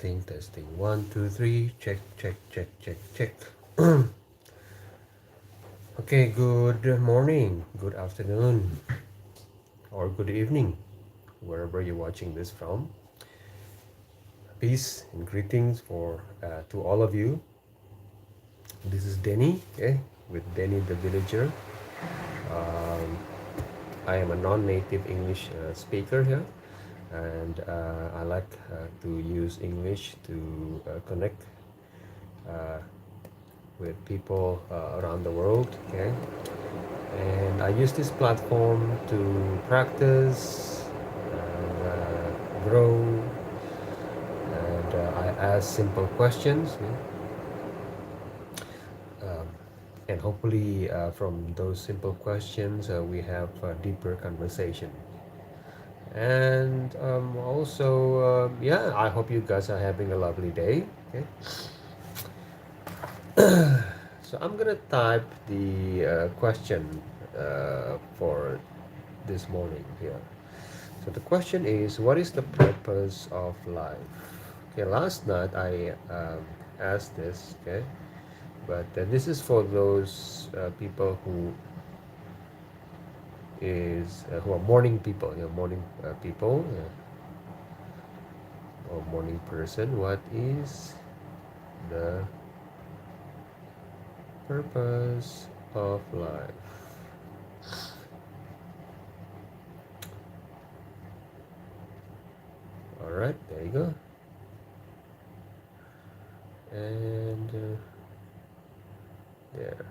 Testing. 1, 2, 3. Check, check, check, check, check. Okay, good morning, good afternoon, or good evening, wherever you're watching this from. Peace and greetings for to all of you. This is Denny, with Denny the Villager. Um, I am a non-native English speaker here, and I like to use English to connect uh, with people around the world. Okay, and I use this platform to practice and grow, and I ask simple questions, um, and hopefully from those simple questions we have a deeper conversation. And also, yeah, I hope you guys are having a lovely day. Okay, so I'm gonna type the question for this morning here. So the question is, what is the purpose of life? Okay, last night I asked this, okay, but this is for those people who are morning people, morning people, or morning person. What is the purpose of life? All right, there you go. And there.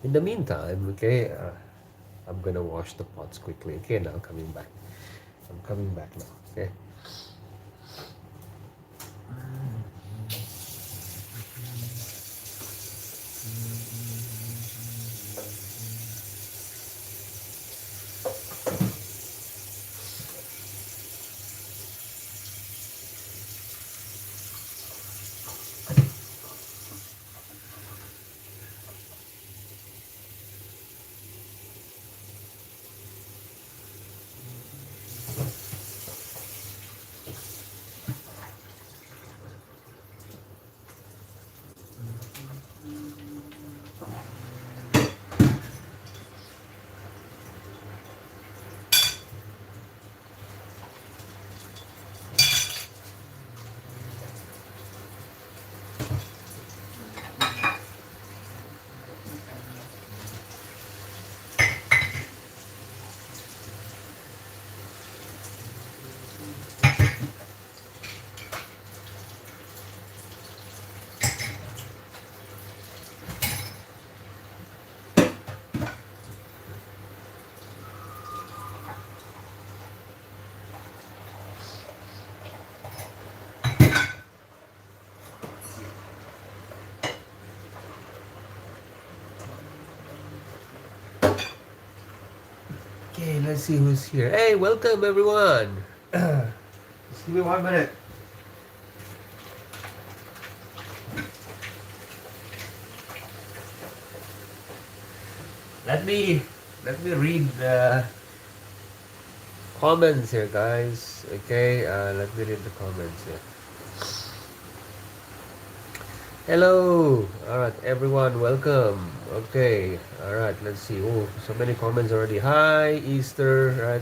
In the meantime, okay, I'm gonna wash the pots quickly. Okay, now coming back. I'm coming back now. Okay. Okay, let's see who's here. Hey, welcome everyone. Just give me 1 minute. Let me let me read the comments here, guys. Okay, let me read the comments here. Hello. All right, everyone, welcome. Okay. All right, let's see. Oh, so many comments already. Hi, Easter. Right.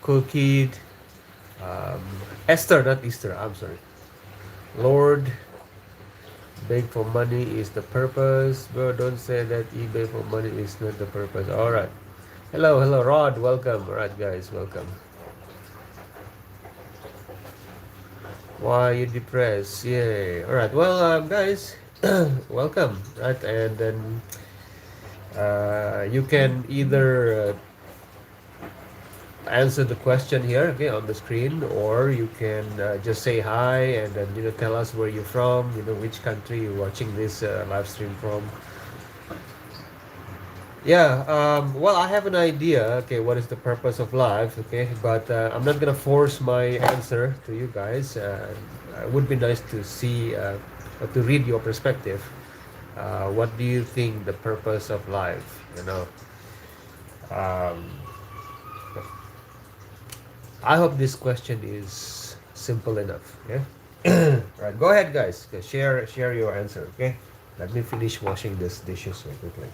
Cool kid. Um, Esther, not Easter. I'm sorry. Lord, beg for money is the purpose. Bro, don't say that eBay for money is not the purpose. All right. Hello, hello, Rod. Welcome. All right, guys, welcome. Why you depressed? Yeah. All right. Well, guys, welcome. Right, and then you can either answer the question here, okay, on the screen, or you can just say hi and then tell us where you're from, which country you're watching this live stream from. Yeah, well, I have an idea, okay, what is the purpose of life, okay, but I'm not gonna force my answer to you guys. It would be nice to see, or to read your perspective. What do you think the purpose of life, um, I hope this question is simple enough. Yeah. Right. Go ahead, guys. Share your answer. Okay. Let me finish washing this dishes real quickly.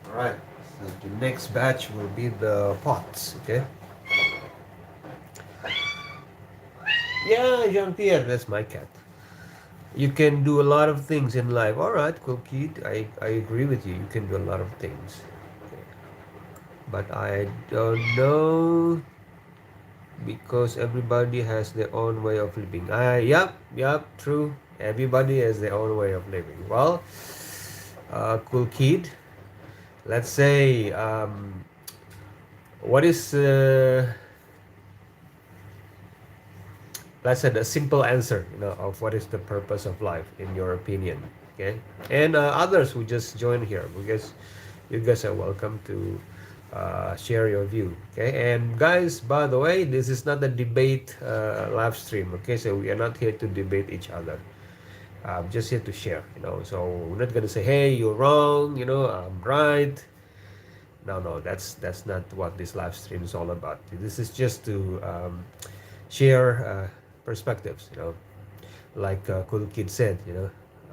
All right. So the next batch will be the pots. Okay. Yeah, Jean Pierre, that's my cat. You can do a lot of things in life. All right, cool kid. I agree with you. You can do a lot of things. Okay. But I don't know because everybody has their own way of living. Yep, true. Everybody has their own way of living. Well, cool kid. Let's say, what is, let's say the simple answer, of what is the purpose of life in your opinion. Okay, and others who just joined here, because you guys are welcome to share your view. Okay, and guys, by the way, this is not a debate live stream. Okay, so we are not here to debate each other. I'm just here to share. So we're not gonna say, hey, you're wrong, I'm right. No, that's not what this live stream is all about. This is just to share perspectives. Like Cool Kid said.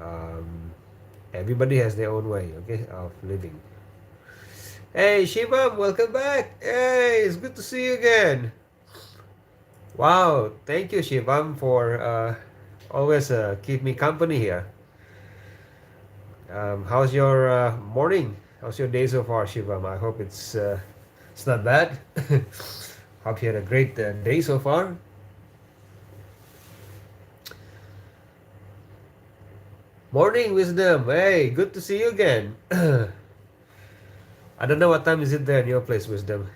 Um, everybody has their own way, okay, of living. Hey, Shivam, welcome back. Hey, it's good to see you again. Wow, thank you, Shivam, for always keep me company here. How's your morning? How's your day so far, Shivam? I hope it's not bad. Hope you had a great day so far. Morning, Wisdom. Hey, good to see you again. I don't know what time is it there in your place, Wisdom,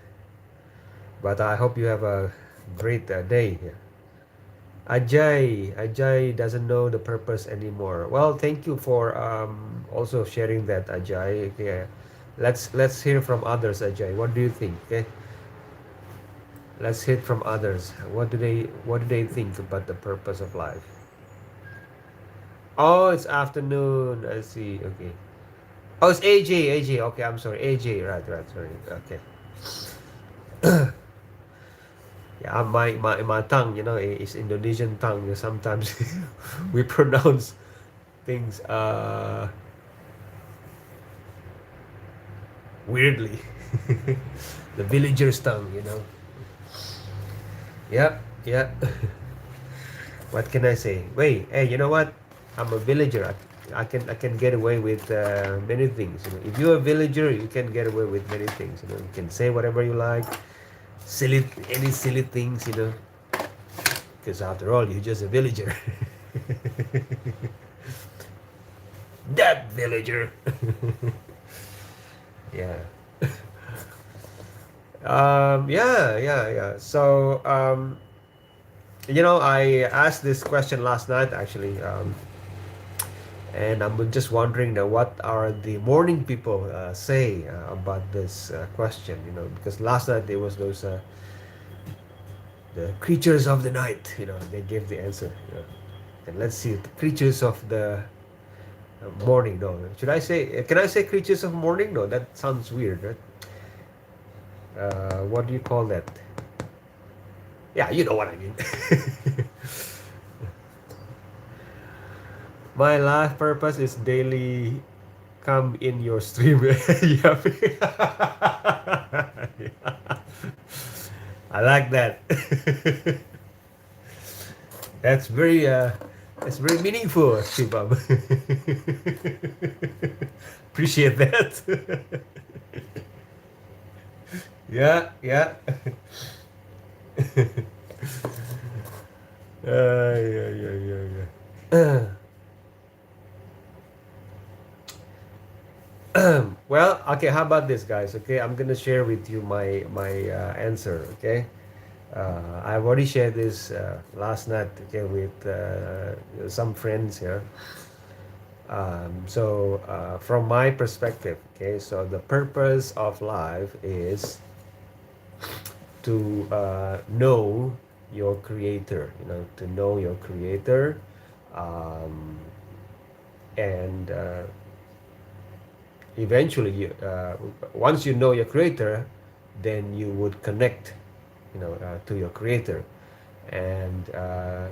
but I hope you have a great day here. Ajay doesn't know the purpose anymore. Well, thank you for also sharing that, Ajay. Okay, let's hear from others, Ajay. What do you think? Okay, let's hear from others. What do they think about the purpose of life? Oh, it's afternoon. I see. Okay. Oh, it's AJ. AJ. Okay, I'm sorry. AJ. Right. Sorry. Okay. Yeah, my tongue, is Indonesian tongue. Sometimes we pronounce things weirdly. The villager's tongue. Yep, yep. What can I say? Wait, hey, you know what? I'm a villager. I can get away with many things. If you're a villager, you can get away with many things. You can say whatever you like, any silly things. Because after all, you're just a villager. That villager. Yeah. Yeah. So, I asked this question last night, actually. And I'm just wondering now, what are the morning people say about this question? Because last night there was those the creatures of the night. They gave the answer. And let's see, the creatures of the morning. No, should I say? Can I say creatures of morning? No, that sounds weird, right? What do you call that? Yeah, you know what I mean. My life purpose is daily come in your stream. Yep. I like that. That's very meaningful, Shibam. Appreciate that. Yeah, yeah. Yeah, yeah, yeah, yeah. Well, okay. How about this, guys? Okay, I'm gonna share with you my answer. Okay, I've already shared this last night. Okay, with some friends here. From my perspective, okay, so the purpose of life is to know your creator. To know your creator, um, and eventually once you know your creator, then you would connect to your creator. And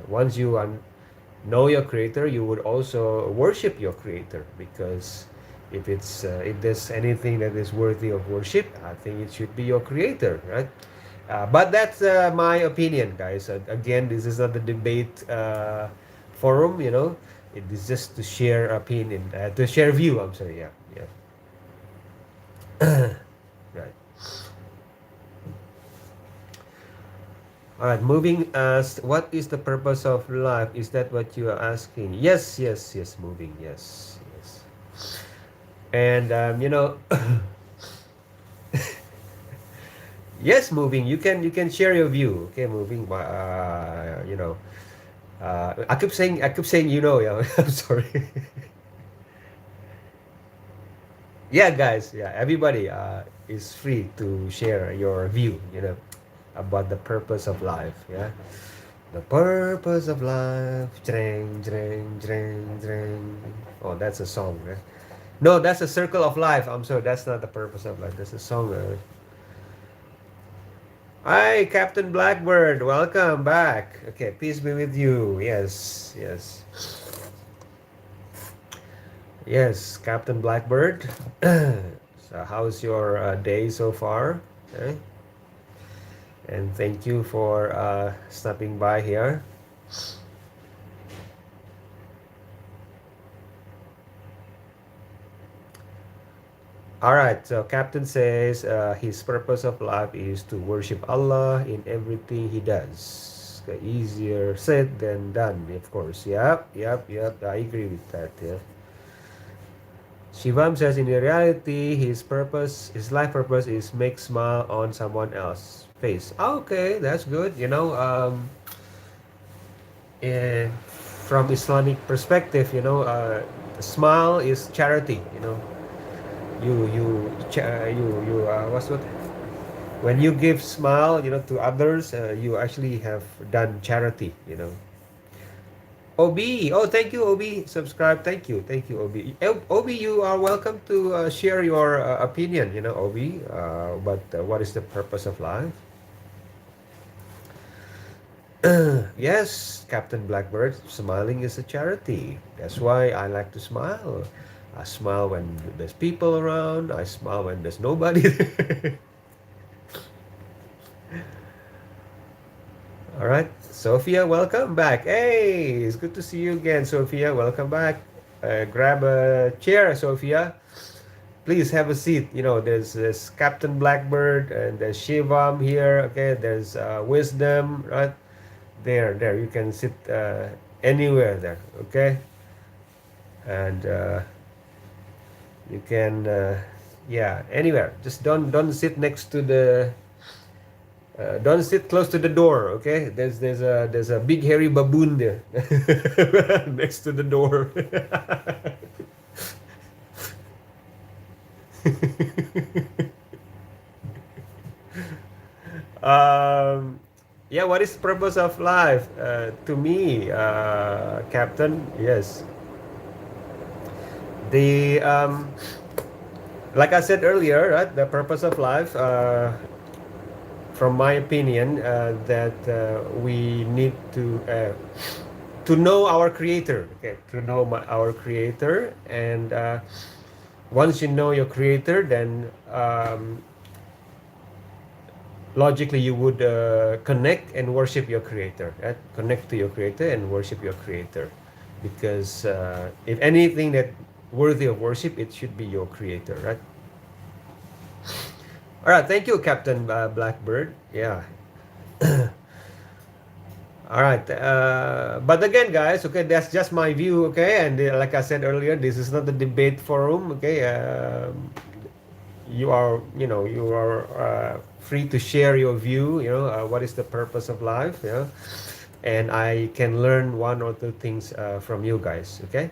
once you know your creator, you would also worship your creator, because if there's anything that is worthy of worship, I think it should be your creator, right? But that's my opinion, guys. Again, this is not the debate forum. It is just to share opinion, to share view. I'm sorry. Yeah, yeah. Right. All right. Moving. What is the purpose of life? Is that what you are asking? Yes, yes, yes. Moving. Yes, yes. And yes, moving. You can share your view. Okay, moving. I keep saying. Yeah. I'm sorry. Yeah, guys. Yeah, everybody is free to share your view. About the purpose of life. Yeah. The purpose of life. Drang, drang, drang, drang. Oh, that's a song, right? No, that's a circle of life. I'm sorry, that's not the purpose of life. That's a song. Hi, Captain Blackbird. Welcome back. Okay, peace be with you. Yes, yes. Yes, Captain Blackbird. So, how's your day so far? Okay. And thank you for stopping by here. All right, so Captain says his purpose of life is to worship Allah in everything he does. Okay, easier said than done, of course. Yep, yep, yep. I agree with that. Yeah. Shivam says in reality, his life purpose is make smile on someone else's face. Okay, that's good. Eh, from Islamic perspective, smile is charity. What's what when you give smile to others, you actually have done charity. OB, oh, thank you, OB, subscribe. Thank you, OB. OB, you are welcome to share your opinion, OB, but what is the purpose of life? Yes, Captain Blackbird, smiling is a charity. That's why I like to smile. I smile when there's people around. I smile when there's nobody. All right, Sophia, welcome back. Hey, it's good to see you again, Sophia. Welcome back. Grab a chair, Sophia. Please have a seat. There's Captain Blackbird and there's Shivam here. Okay, there's Wisdom, right? There. You can sit anywhere there. Okay, and you can, yeah, anywhere. Just don't sit next to the Don't sit close to the door, okay? There's a big hairy baboon there next to the door. um, yeah, what is the purpose of life? To me, Captain, yes, the like I said earlier, right? The purpose of life, from my opinion, that we need to know our creator, okay, to know our creator, and once you know your creator, then logically you would connect and worship your creator, right? Connect to your creator and worship your creator, because if anything that worthy of worship, it should be your creator, right? All right, thank you, Captain Blackbird. Yeah. All right, but again, guys, okay, that's just my view, okay, and like I said earlier, this is not the debate forum, okay. You are, you are free to share your view, what is the purpose of life, yeah, and I can learn one or two things from you guys, okay.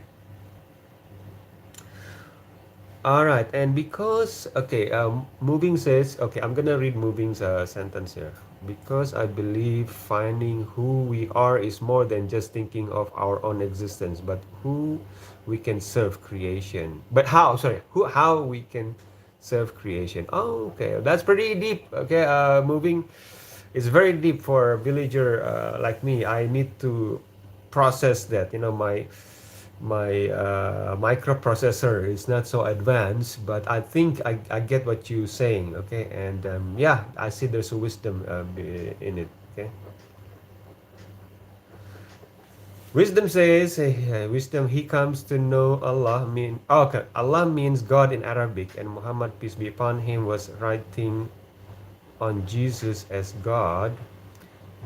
All right, and because, okay, Moving says, okay, I'm gonna read Moving's sentence here. Because I believe finding who we are is more than just thinking of our own existence, but who we can serve creation. But how, sorry, how we can serve creation. Oh, okay, that's pretty deep. Okay, Moving is very deep for a villager like me. I need to process that. My microprocessor is not so advanced, but I think I get what you're saying, okay? And yeah, I see there's a wisdom in it, okay? Wisdom says, wisdom, he comes to know Allah. Okay, Allah means God in Arabic, and Muhammad, peace be upon him, was writing on Jesus as God.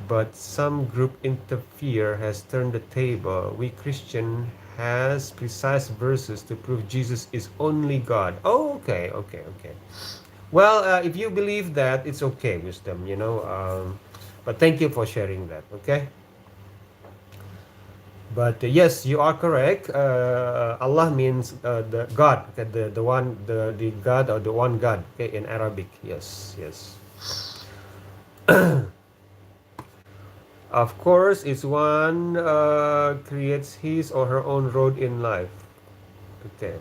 But some group interfere has turned the table. We Christian has precise verses to prove Jesus is only God. Oh, okay, okay, okay. Well, if you believe that, it's okay, wisdom. But thank you for sharing that. Okay. But yes, you are correct. Allah means the God, okay, the one, the God, or the one God. Okay, in Arabic. Yes, yes. Of course, each one creates his or her own road in life. Okay.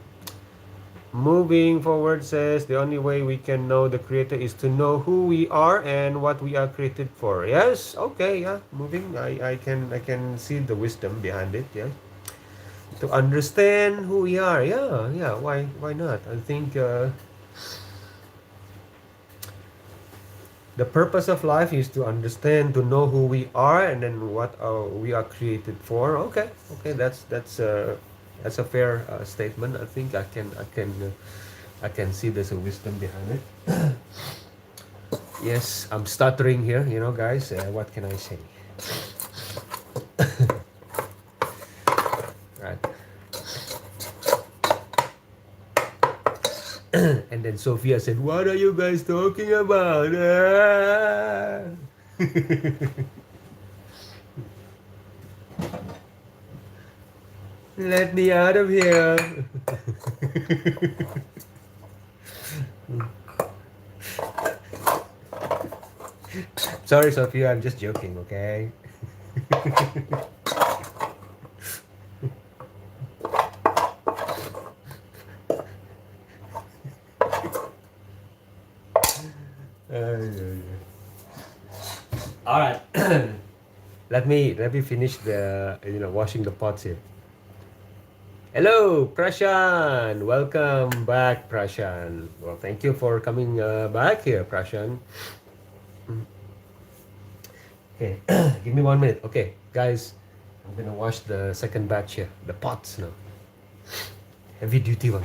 Moving forward says the only way we can know the creator is to know who we are and what we are created for. Yes, okay, yeah. Moving, I can see the wisdom behind it, yeah. To understand who we are, yeah, yeah. Why not? I think the purpose of life is to understand, to know who we are, and then what we are created for. Okay, okay, that's a fair statement. I think I can see there's a wisdom behind it. Yes, I'm stuttering here, guys. What can I say? Right. And then Sophia said, "What are you guys talking about?" Let me out of here. Sorry, Sophia, I'm just joking, okay? All right. let me finish the washing the pots here. Hello, Prashan. Welcome back, Prashan. Well, thank you for coming back here, Prashan. Okay, give me 1 minute. Okay, guys, I'm gonna wash the second batch here, the pots now. Heavy duty one.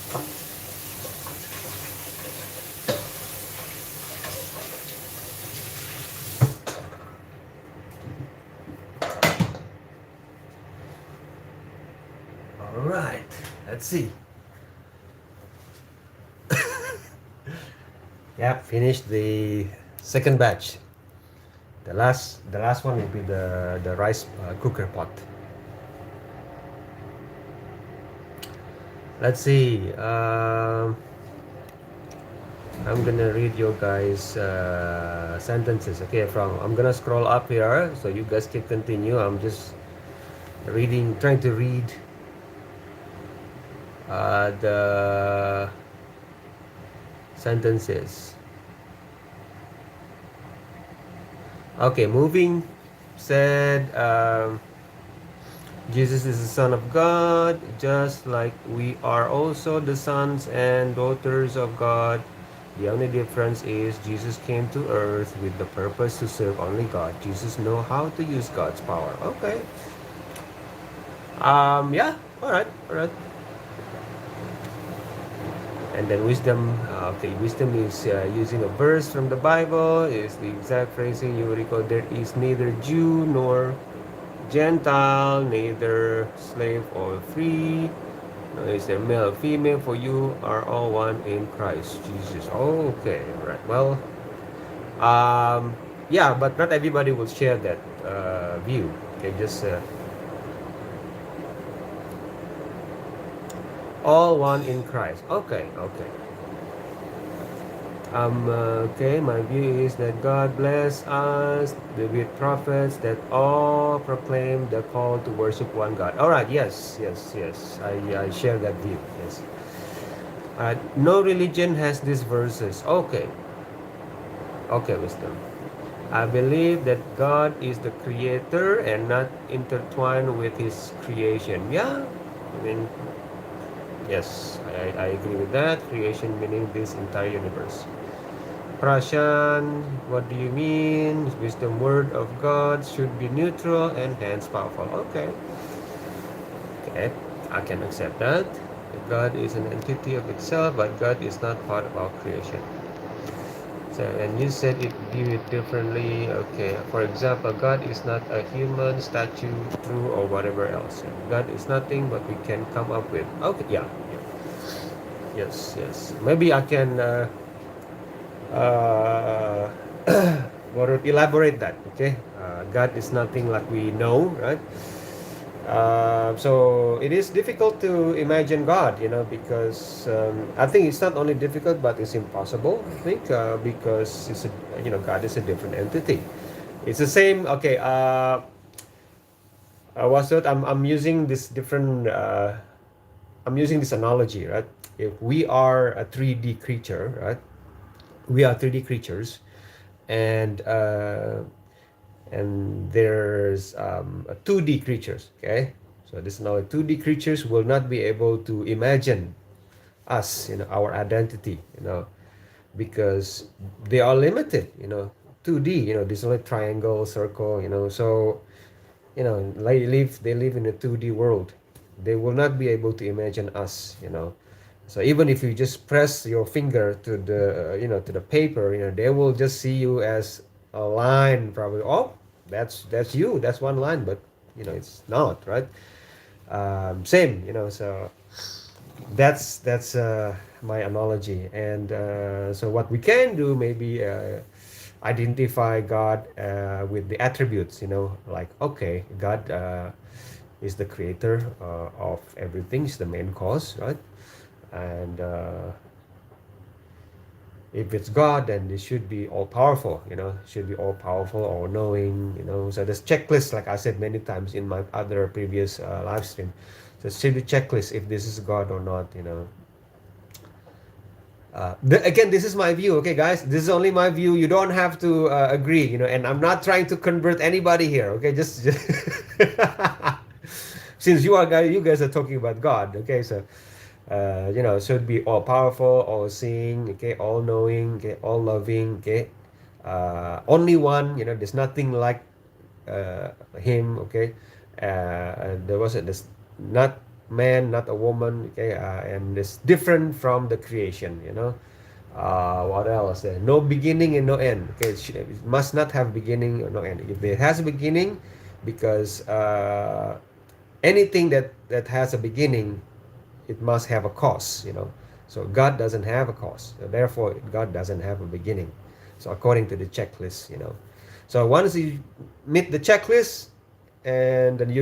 All right, let's see. Yep, finished the second batch. The last one will be the rice cooker pot. Let's see. I'm gonna read your guys sentences. Okay, I'm gonna scroll up here, so you guys can continue. I'm just trying to read the sentences. Okay, moving said. Jesus is the Son of God, just like we are also the sons and daughters of God. The only difference is Jesus came to earth with the purpose to serve only God. Jesus know how to use God's power. Okay. Yeah. All right. All right. And then wisdom. Okay. Wisdom is using a verse from the Bible. Is the exact phrasing you recall. There is neither Jew nor Gentile, neither slave or free. No, is there male or female? For you are all one in Christ Jesus. Okay, right. Well, yeah, but not everybody will share that view. Okay, just all one in Christ. Okay, okay. Okay, my view is that God bless us with prophets that all proclaim the call to worship one God. All right, yes, yes, yes. I share that view. Yes. No religion has these verses. Okay, okay, wisdom. I believe that God is the creator and not intertwined with his creation. Yeah, I mean, yes, I agree with that. Creation meaning this entire universe. Prashan, what do you mean? Wisdom word of God should be neutral and hence powerful. Okay. Okay, I can accept that. God is an entity of itself, but God is not part of our creation. So, and you said it view it differently. Okay, for example, God is not a human statue, true, or whatever else. God is nothing but we can come up with. Okay, yeah, yeah. Yes, yes. Maybe I can uh, elaborate that. Okay, God is nothing like we know, right? So it is difficult to imagine God, because I think it's not only difficult, but it's impossible. I think because God is a different entity. It's the same. Okay, what's it? I'm using this different. I'm using this analogy, right? If we are a 3D creature, right? We are 3D creatures, and there's 2D creatures. Okay, so this now 2D creatures will not be able to imagine us, our identity, because they are limited, 2D, this only triangle, circle, so they live in a 2D world. They will not be able to imagine us, so even if you just press your finger to the to the paper, they will just see you as a line, probably. Oh, that's you, that's one line, but it's not, right? Same, so that's my analogy. And so what we can do, maybe identify God with the attributes, like, okay, God is the creator of everything, is the main cause, right? And if it's God, then it should be all powerful, should be all powerful, all knowing, so there's checklist, like I said many times in my other previous live stream. So it should be checklist if this is God or not, again, this is my view. Okay, guys, this is only my view. You don't have to agree, and I'm not trying to convert anybody here. Okay, just since you guys are talking about God. Okay, so should be all powerful, all seeing, okay, all knowing, okay, all loving, okay, only one. There's nothing like him. Okay, there wasn't this, not man, not a woman. Okay, and it's different from the creation. What else? No beginning and no end. Okay, it must not have beginning or no end. If it has a beginning, because anything that has a beginning, it must have a cause. So God doesn't have a cause. So therefore, God doesn't have a beginning. So according to the checklist. So once you meet the checklist, and then you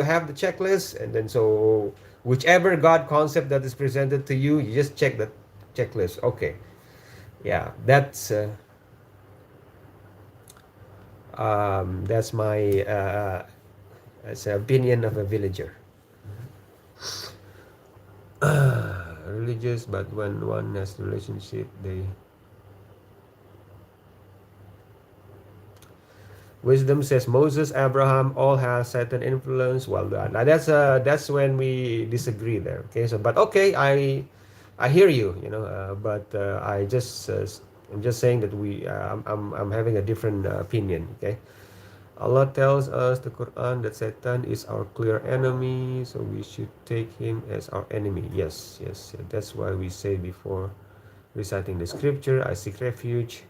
have the checklist, and then so whichever God concept that is presented to you, you just check that checklist. Okay, yeah, that's my as an opinion of a villager. Religious, but when one has relationship, they wisdom says Moses, Abraham, all has certain influence. Well, that's when we disagree there. Okay, so but okay, I hear you. But I'm just saying that I'm having a different opinion. Okay, Allah tells us the Quran that Satan is our clear enemy, so we should take him as our enemy. Yes, yes, that's why we say before reciting the scripture, I seek refuge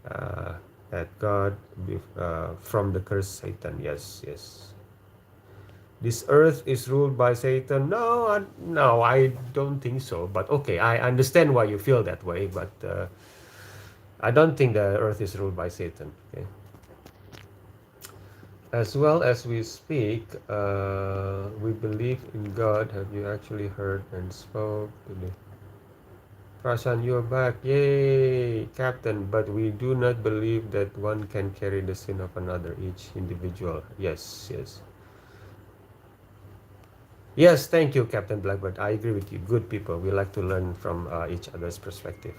uh, at God from the cursed Satan. Yes, yes. This earth is ruled by Satan. No, no, I don't think so. But okay, I understand why you feel that way. But I don't think the earth is ruled by Satan. Okay. As well as we speak, we believe in God. Have you actually heard and spoke today? Prashan, you're back. Yay, Captain. But we do not believe that one can carry the sin of another, each individual. Yes, yes. Yes, thank you, Captain Blackbird. I agree with you. Good people. We like to learn from each other's perspective.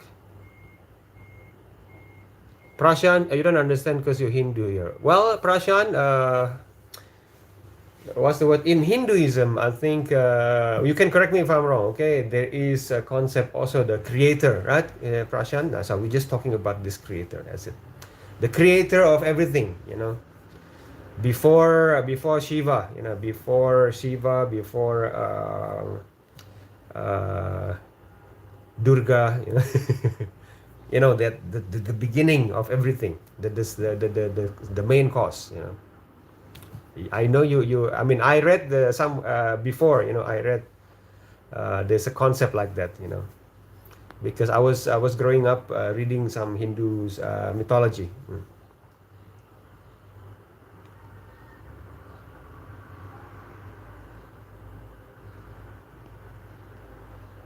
Prashan, you don't understand because you're Hindu here. Well, Prashan, what's the word? In Hinduism, I think, you can correct me if I'm wrong, okay? There is a concept also, the creator, right? Prashan? So we're just talking about this creator, that's it. The creator of everything. Before Shiva, before Durga, that the beginning of everything, that is the main cause. I know you I mean, I read some before, I read there's a concept like that. Because I was growing up reading some Hindus mythology.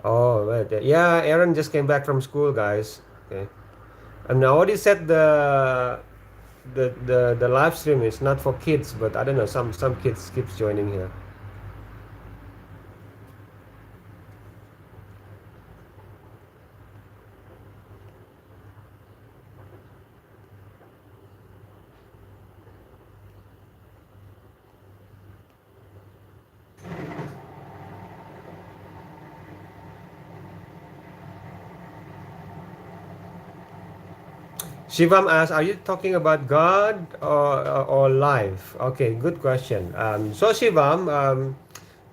Oh, right. Yeah, Aaron just came back from school, guys. Okay. And now what he said, the live stream is not for kids, but I don't know, some kids keeps joining here. Shivam asks, are you talking about God or life? Okay, good question. So Shivam,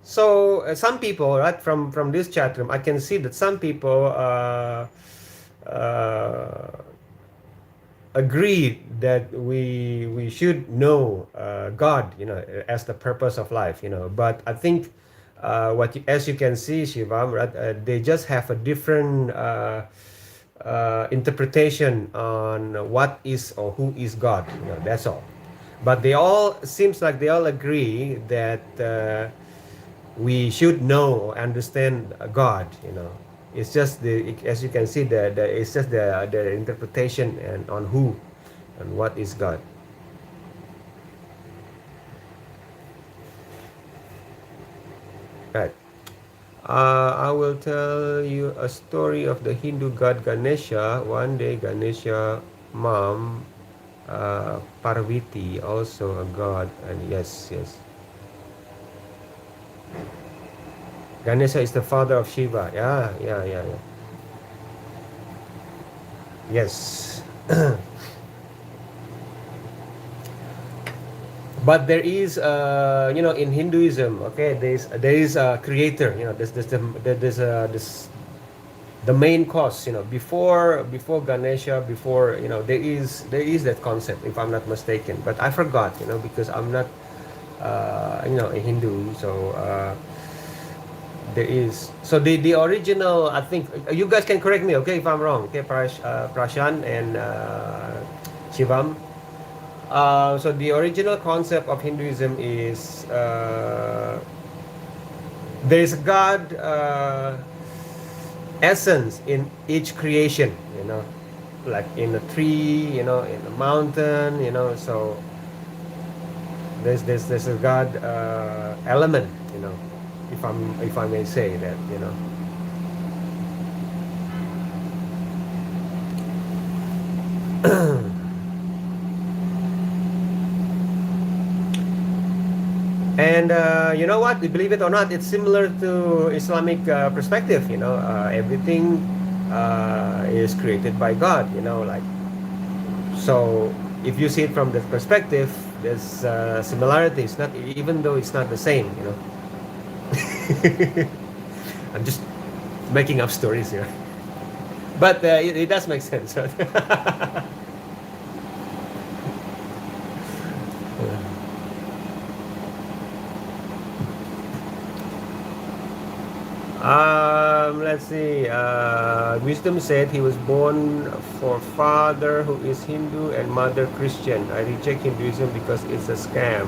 some people, right, from this chat room, I can see that some people uh, agree that we should know God, as the purpose of life. But I think as you can see, Shivam, right, they just have a different interpretation on what is or who is God. That's all. But seems like they all agree that we should know or understand God. It's just as you can see, it's just the interpretation and on who and what is God. Right. I will tell you a story of the Hindu god Ganesha. One day, Ganesha mom, Parvati, also a god, and yes, yes. Ganesha is the father of Shiva. Yeah, yeah, yeah, yeah. Yes. But there is, in Hinduism, okay, there is a creator. There's the main cause. Before Ganesha, before there is that concept, if I'm not mistaken. But I forgot, because I'm not a Hindu. So there is. So the original, I think, you guys can correct me, okay, if I'm wrong. Okay, Prashan and Shivam. So the original concept of Hinduism is there is a God essence in each creation, like in a tree, in a mountain, so there's a God element, if I may say that. And you know what? Believe it or not, it's similar to Islamic perspective. Everything is created by God. Like, so. If you see it from that perspective, there's similarities. Not even though it's not the same. I'm just making up stories here, but it does make sense. Let's see. Wisdom said he was born for father who is Hindu and mother Christian. I reject Hinduism because it's a scam.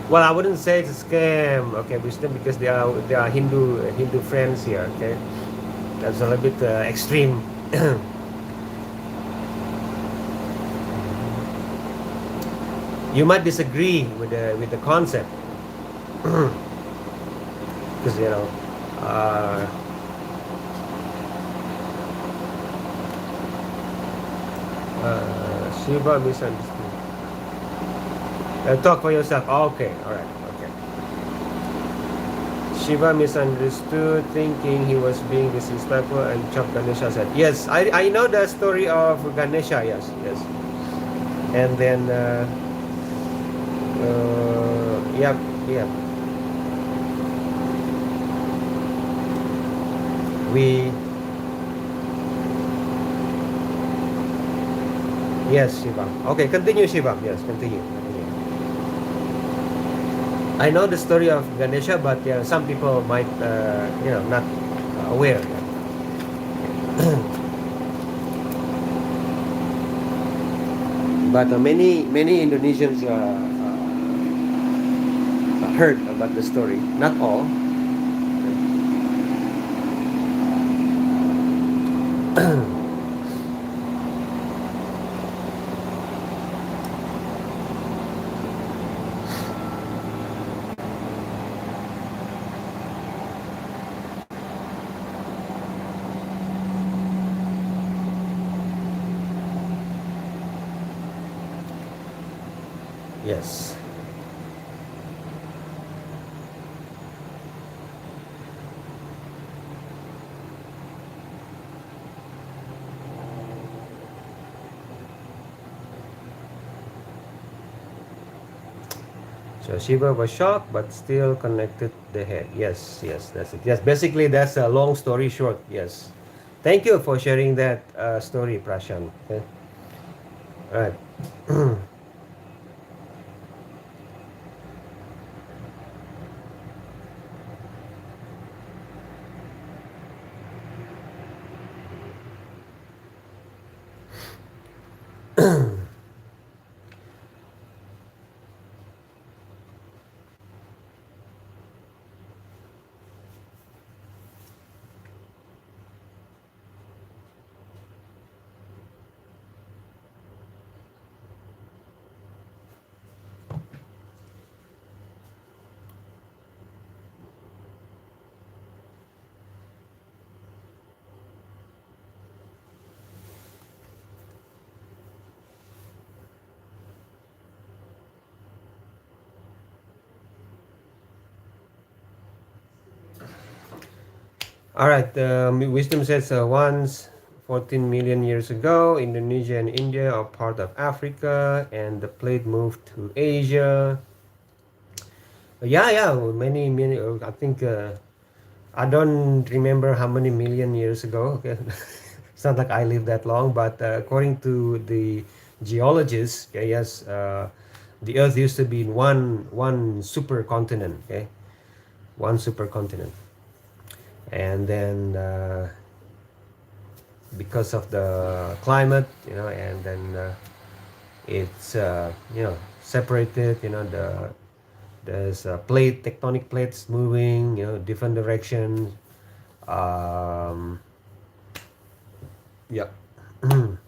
Well, I wouldn't say it's a scam, okay, Wisdom, because there are Hindu friends here. Okay, that's a little bit extreme. You might disagree with the concept, because uh, Shiva misunderstood. Talk for yourself. Oh, okay, all right, okay. Shiva misunderstood, thinking he was being disrespectful, and chopped Ganesha said, "Yes, I know the story of Ganesha. Yes, yes." And then, yep, yep. We Yes, Shivam. Okay, continue, Shivam. Yes, continue. I know the story of Ganesha, but yeah, some people might, not aware. But many Indonesians heard about the story. Not all. Yes. So Shiva was shocked, but still connected the head. Yes, yes, that's it. Yes, basically that's a long story short. Yes. Thank you for sharing that story, Prashant. Okay. All right. All right. Wisdom says once 14 million years ago, Indonesia and India are part of Africa, and the plate moved to Asia. Yeah, yeah, many. I think I don't remember how many million years ago. Okay, it's not like I lived that long, but according to the geologists, okay, yes, the Earth used to be in one supercontinent. Okay, one supercontinent, and then because of the climate, and then it's separated. There's tectonic plates moving, different directions. Um, yeah, and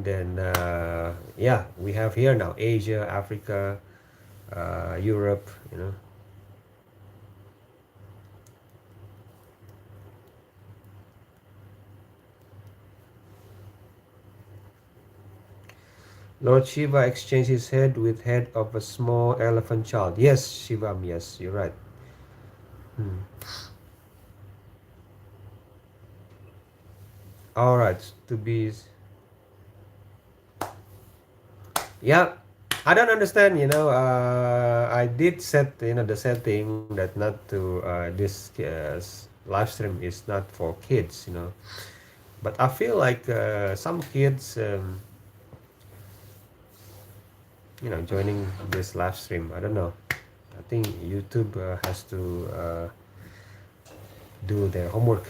then yeah, we have here now Asia, Africa, Europe. Lord Shiva exchanged his head with head of a small elephant child. Yes, Shivam. Yes, you're right. Hmm. All right, to be. Yeah, I don't understand. I did set the setting that not to this live stream is not for kids. But I feel like some kids, joining this live stream. I don't know. I think YouTube has to do their homework.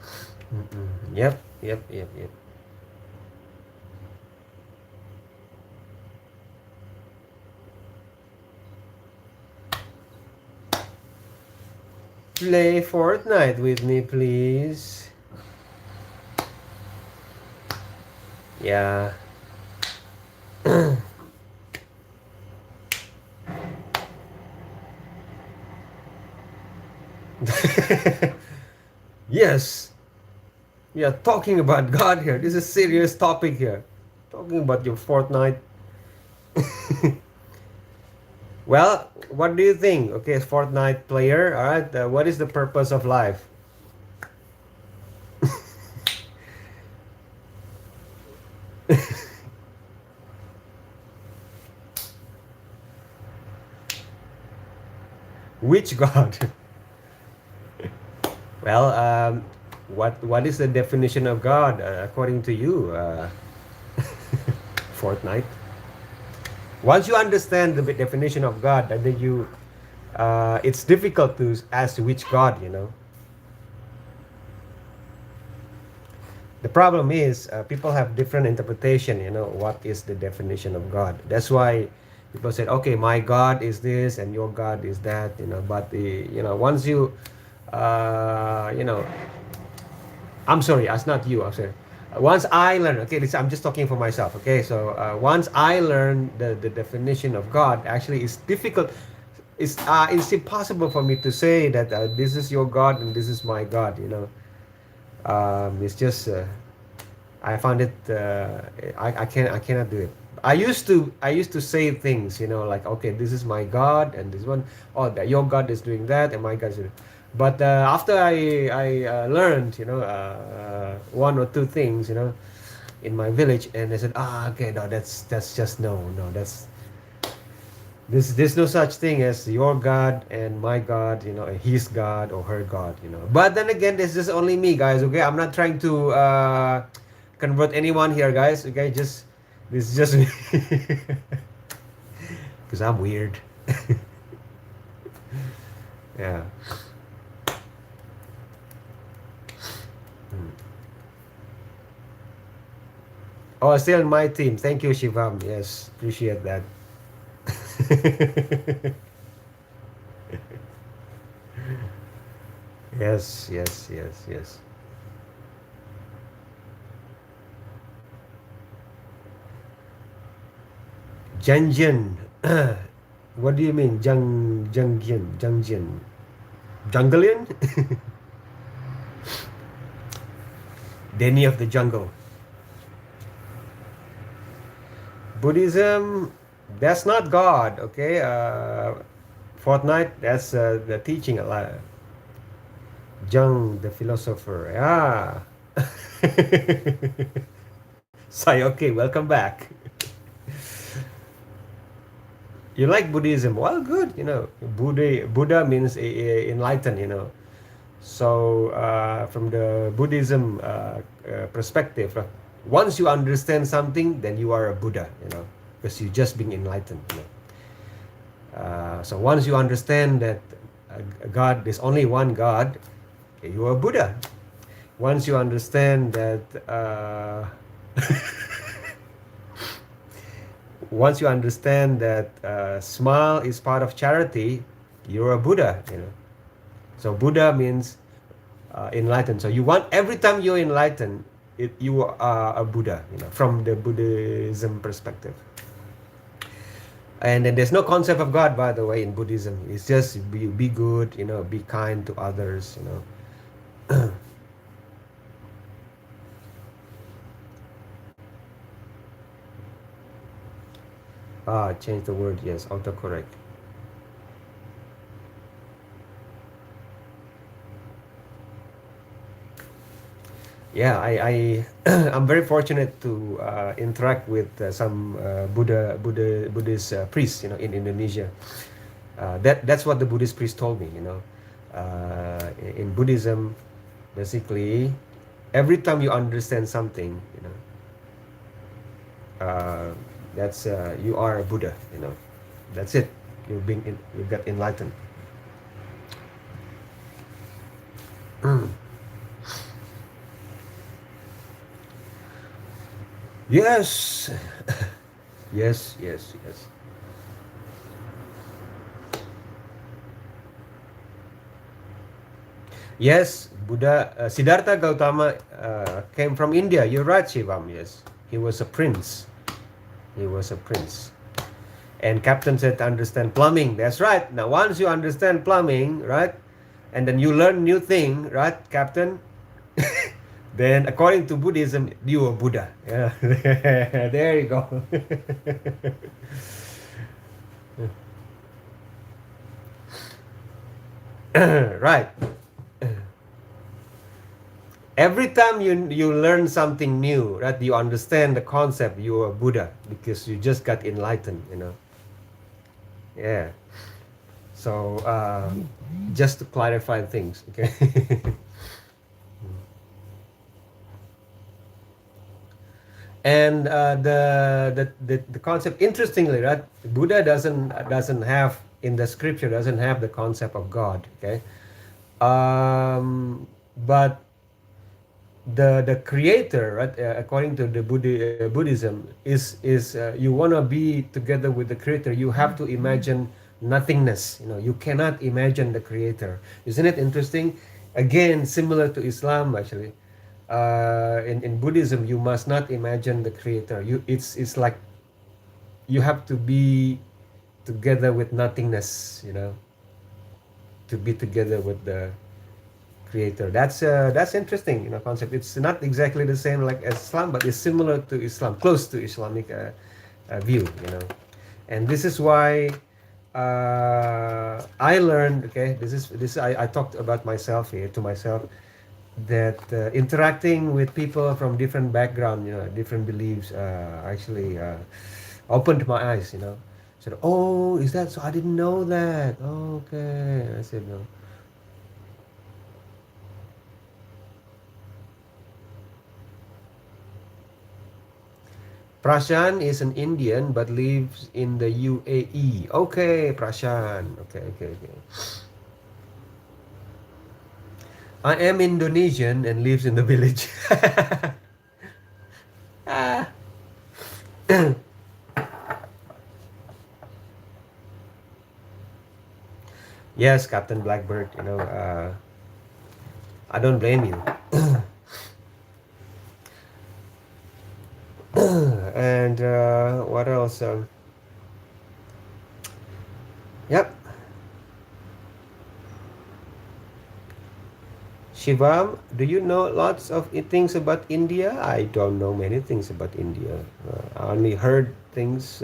Mm-mm. Yep, yep, yep, yep. Play Fortnite with me, please. Yeah. Yes. We are talking about God here. This is a serious topic here. Talking about your Fortnite. Well, what do you think? Okay, Fortnite player. All right. What is the purpose of life? Which God? Well, what is the definition of God according to you, Fortnite? Once you understand the definition of God, and then it's difficult to ask which God. The problem is people have different interpretation. What is the definition of God? That's why people said, okay, my God is this and your God is that. But once you, uh, you know, I'm sorry, that's not you. I'm sorry. Once I learn, okay, I'm just talking for myself. Okay, so once I learn the definition of God, actually, it's difficult. It's impossible for me to say that this is your God and this is my God. It's just I found it. I cannot do it. I used to say things. Like, okay, this is my God and this one. Oh, that your God is doing that and my God is doing. But after I learned, one or two things, in my village, and I said, okay, no, that's just no, there's no such thing as your God and my God, and his God or her God. But then again, this is only me, guys. Okay, I'm not trying to convert anyone here, guys. Okay, this is just me, because I'm weird. Yeah. Hmm. Oh, still in my team. Thank you, Shivam. Yes, appreciate that. Yes, yes, yes, yes. Janjian. What do you mean? Jungian. Jungalian? Denny of the jungle. Buddhism, that's not God, okay? Fortnite, that's the teaching a lot. Jung, the philosopher. Yeah. Sai, okay, welcome back. You like Buddhism? Well, good. Buddha means enlightened. So from the Buddhism perspective, once you understand something, then you are a Buddha. Because you just being enlightened. So once you understand that God, there's only one God, you are Buddha. Once you understand that once you understand that smile is part of charity, you're a Buddha. So Buddha means enlightened. So you want, every time you're enlightened, you are a Buddha. From the Buddhism perspective. And then there's no concept of God, by the way, in Buddhism. It's just be good, be kind to others. Change the word. Yes, autocorrect. Yeah, I'm very fortunate to interact with some Buddhist priests, in Indonesia. That's what the Buddhist priest told me. In Buddhism, basically, every time you understand something, that's you are a Buddha. That's it. You got enlightened. Yes. Yes, yes, yes. Yes, Buddha, Siddhartha Gautama came from India. You're right, Shivam. Yes, he was a prince. He was a prince. And Captain said to understand plumbing. That's right. Now, once you understand plumbing, right, and then you learn new thing, right, Captain? Then, according to Buddhism, you are Buddha. Yeah. There you go. Right. Every time you learn something new, right, you understand the concept, you are Buddha because you just got enlightened. Yeah. So just to clarify things, okay. And the concept, interestingly, right, Buddha doesn't have, in the scripture, doesn't have the concept of God, okay. But the creator, right, according to the Buddhism, is you want to be together with the creator, you have to imagine nothingness. You cannot imagine the creator. Isn't it interesting? Again, similar to Islam, actually. In Buddhism, you must not imagine the creator. It's like you have to be together with nothingness, to be together with the creator. That's interesting, concept. It's not exactly the same like Islam, but it's similar to Islam, close to Islamic view. And this is why I learned. Okay, this I talked about myself here to myself, that interacting with people from different background, different beliefs, actually opened my eyes. Said, oh, is that so? I didn't know that. Oh, okay, I said no. Prashan is an Indian but lives in the UAE. Okay, Prashan. Okay, okay, okay. I am Indonesian and lives in the village. Ah. Yes, Captain Blackbird. I don't blame you. And what else? Yep. Shivam, do you know lots of things about India? I don't know many things about India. I only heard things.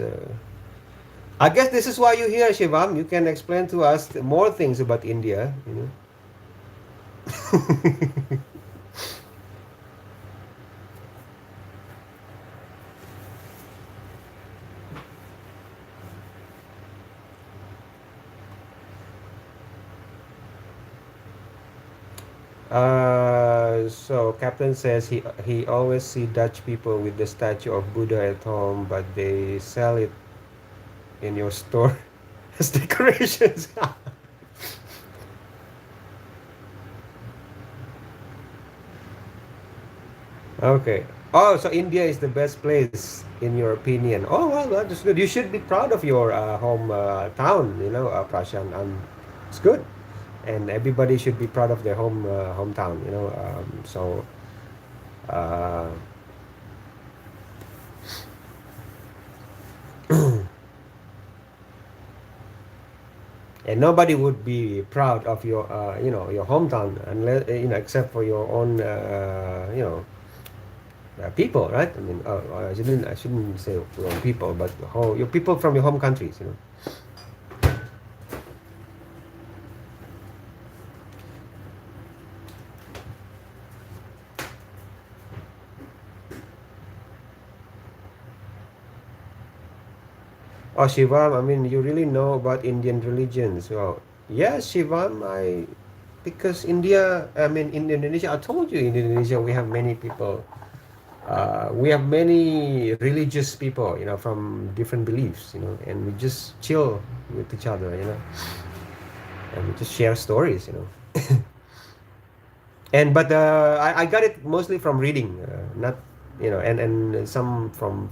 I guess this is why you're here, Shivam. You can explain to us more things about India. So Captain says he always see Dutch people with the statue of Buddha at home, but they sell it in your store as decorations. Okay. Oh, so India is the best place in your opinion. Oh, well, that's good. You should be proud of your home town, Prashant. It's good. And everybody should be proud of their hometown, so, uh, and nobody would be proud of your hometown unless, except for your own, people, right? I mean, I shouldn't say your own people, but your people from your home countries. Oh, Shivam, I mean, you really know about Indian religions. Well, yes, Shivam, because India, I mean, in Indonesia, I told you in Indonesia we have many people. We have many religious people, from different beliefs, and we just chill with each other, and we just share stories. But I got it mostly from reading, not, and some from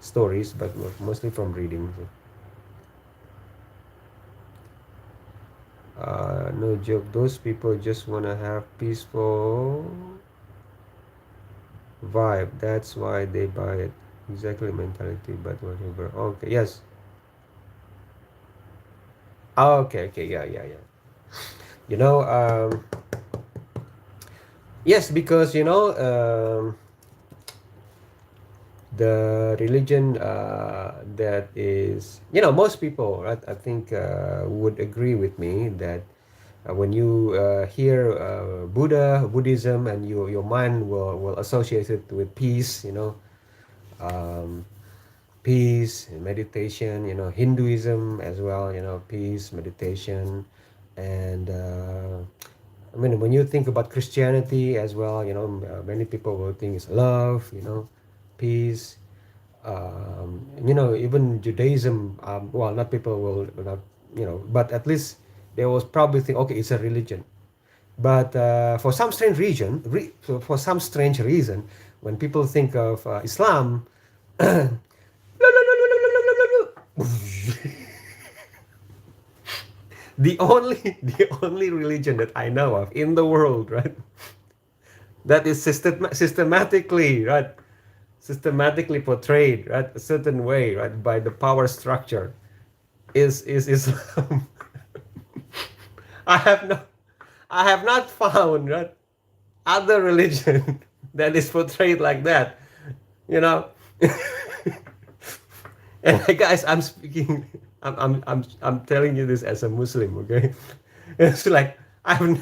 stories, but mostly from reading. No joke. Those people just wanna have peaceful vibe. That's why they buy it. Exactly mentality, but whatever. Okay. Yes. Oh, okay. Okay. Yeah. Yeah. Yeah. You know. Yes, because the religion that is, most people, right, I think would agree with me that when you hear Buddhism, and your mind will associate it with peace, um, peace and meditation, Hinduism as well, peace, meditation, and I mean, when you think about Christianity as well, many people will think it's love, peace. Even Judaism, well, not people will not, but at least they will probably think, okay, it's a religion. But for some strange reason, when people think of Islam, the only religion that I know of in the world, right, that is systematically portrayed, right, a certain way, right, by the power structure, is Islam. I have no, I have not found, right, other religion that is portrayed like that, you know. And guys, I'm speaking. I'm telling you this as a Muslim, okay? It's like I've.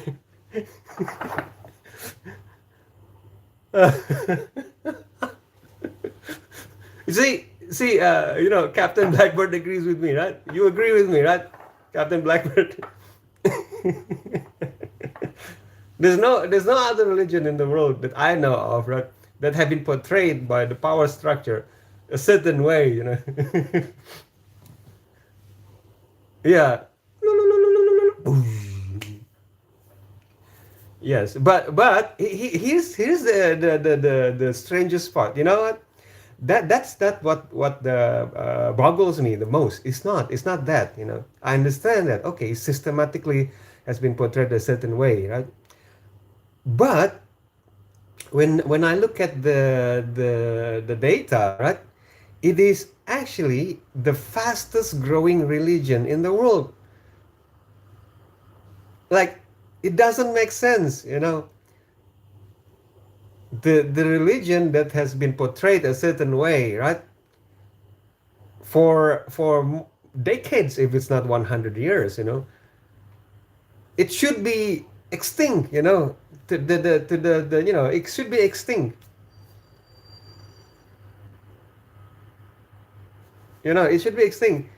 Captain Blackbird agrees with me, right? You agree with me, right, Captain Blackbird? There's no other religion in the world that I know of, right, that have been portrayed by the power structure a certain way. Yeah. Yes, but here's the strangest part. You know what? That's that what the boggles me the most. It's not that. I understand that. Okay, systematically has been portrayed a certain way, right? But when I look at the data, right, it is actually the fastest growing religion in the world. Like, It doesn't make sense, you know. The religion that has been portrayed a certain way, right? For decades, if it's not 100 years, you know, it should be extinct, you know. To the you know, it should be extinct. You know, it should be extinct.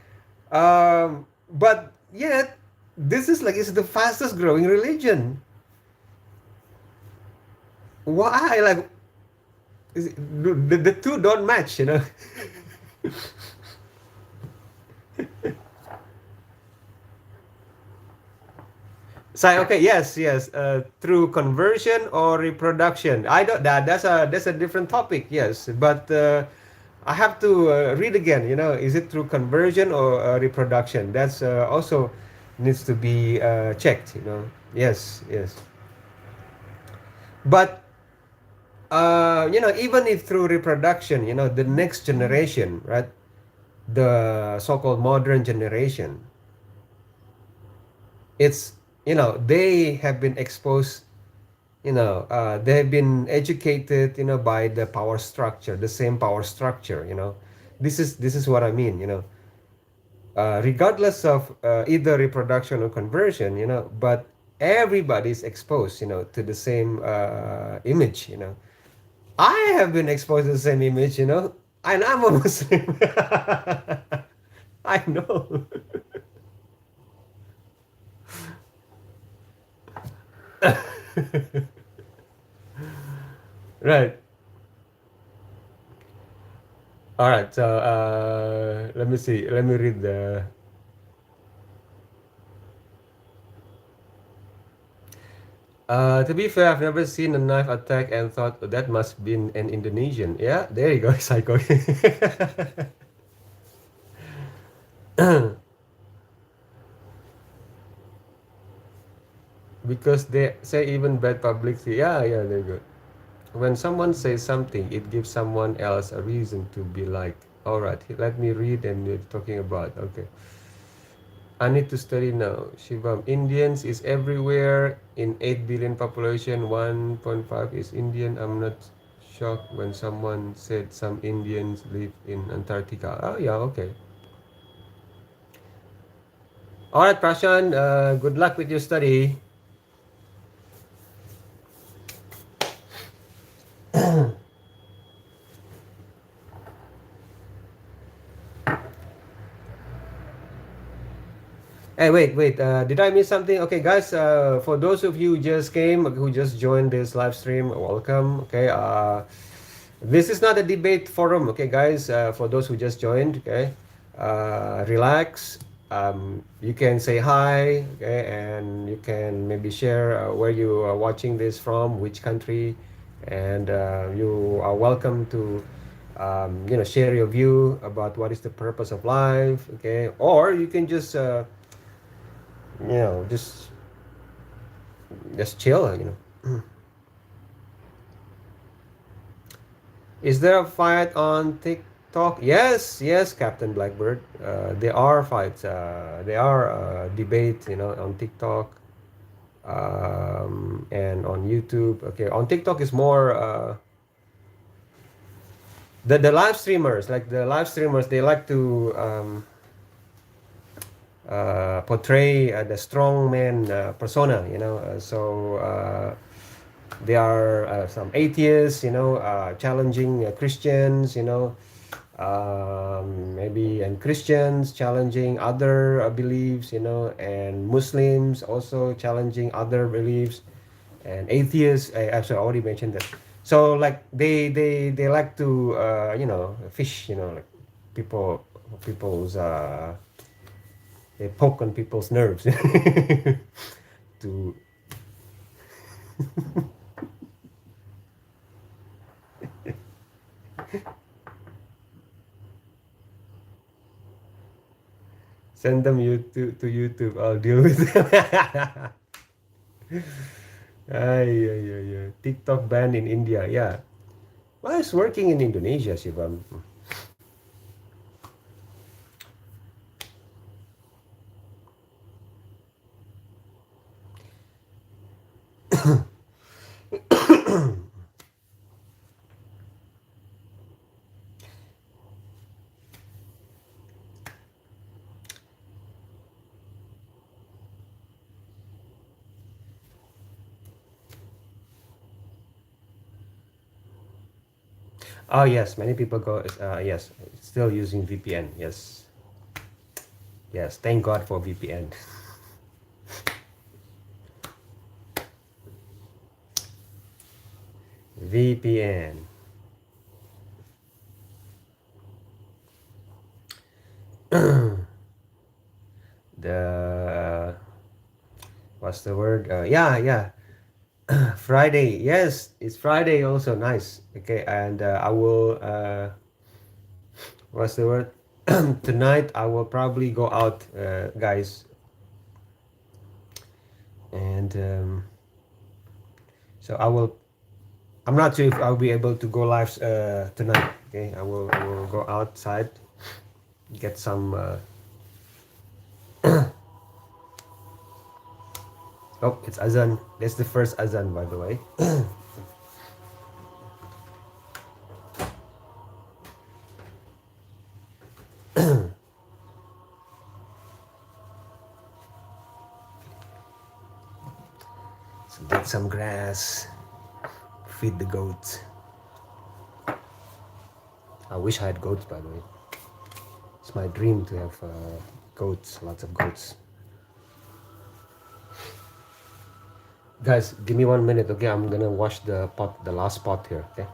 But yet, this is like it's the fastest growing religion. Why? Like the two don't match, you know. So okay, yes, yes, through conversion or reproduction. I don't that that's a different topic. Yes, but I have to read again. You know, is it through conversion or reproduction? That's also needs to be checked. You know, yes, yes. But you know, even if through reproduction, you know, the next generation, right? The so-called modern generation, it's you know they have been exposed, you know, they've been educated, you know, by the power structure, the same power structure, you know. This is what I mean, you know. Regardless of either reproduction or conversion, you know, but everybody's exposed, you know, to the same image, you know. I have been exposed to the same image, you know, and I'm a Muslim. I know. Right. All right. So let me see. Let me read the. To be fair, I've never seen a knife attack and thought that must be an Indonesian. Yeah, there you go, Psycho. Because they say even bad publicity. Yeah, yeah, they're good. When someone says something, it gives someone else a reason to be like, all right, let me read and you're talking about. Okay. I need to study now. Shivam, Indians is everywhere. In 8 billion population, 1.5 is Indian. I'm not shocked when someone said some Indians live in Antarctica. Oh, yeah, okay. All right, Prashant, good luck with your study. Hey, wait, wait. Did I miss something? Okay, guys. For those of you who just came, who just joined this live stream, welcome. Okay. This is not a debate forum. Okay, guys. For those who just joined, okay, relax. You can say hi. Okay, and you can maybe share where you are watching this from, which country, and you are welcome to. You know, share your view about what is the purpose of life. Okay, or you can just you know, just chill, you know. Is there a fight on TikTok? Yes, yes, Captain Blackbird. There are fights. There are debates, you know, on TikTok and on YouTube. Okay, on TikTok is more the live streamers, like the live streamers, they like to portray the strong man persona, you know. There are some atheists, you know, challenging Christians, you know, maybe and Christians challenging other beliefs, you know, and Muslims also challenging other beliefs, and atheists. Actually, I already mentioned that. So like they like to you know, fish, you know, like people's they poke on people's nerves to send them to YouTube. I'll deal with them. Ay, ay, ay. TikTok ban in India. Yeah. Well, it's working in Indonesia, Shivam. Oh yes, many people go. Yes, still using VPN. Yes, yes. Thank God for VPN. VPN. The what's the word? Yeah, yeah. Friday. Yes, it's Friday. Also nice. Okay, and I will. What's the word? Tonight I will probably go out, guys, and so I will. I'm not sure if I'll be able to go live tonight. Okay, I will go outside, get some. Oh, it's Azan. That's the first Azan, by the way. So get some grass, feed the goats. I wish I had goats, by the way. It's my dream to have goats, lots of goats. Guys, give me 1 minute, okay? I'm gonna wash the pot, the last pot here, okay?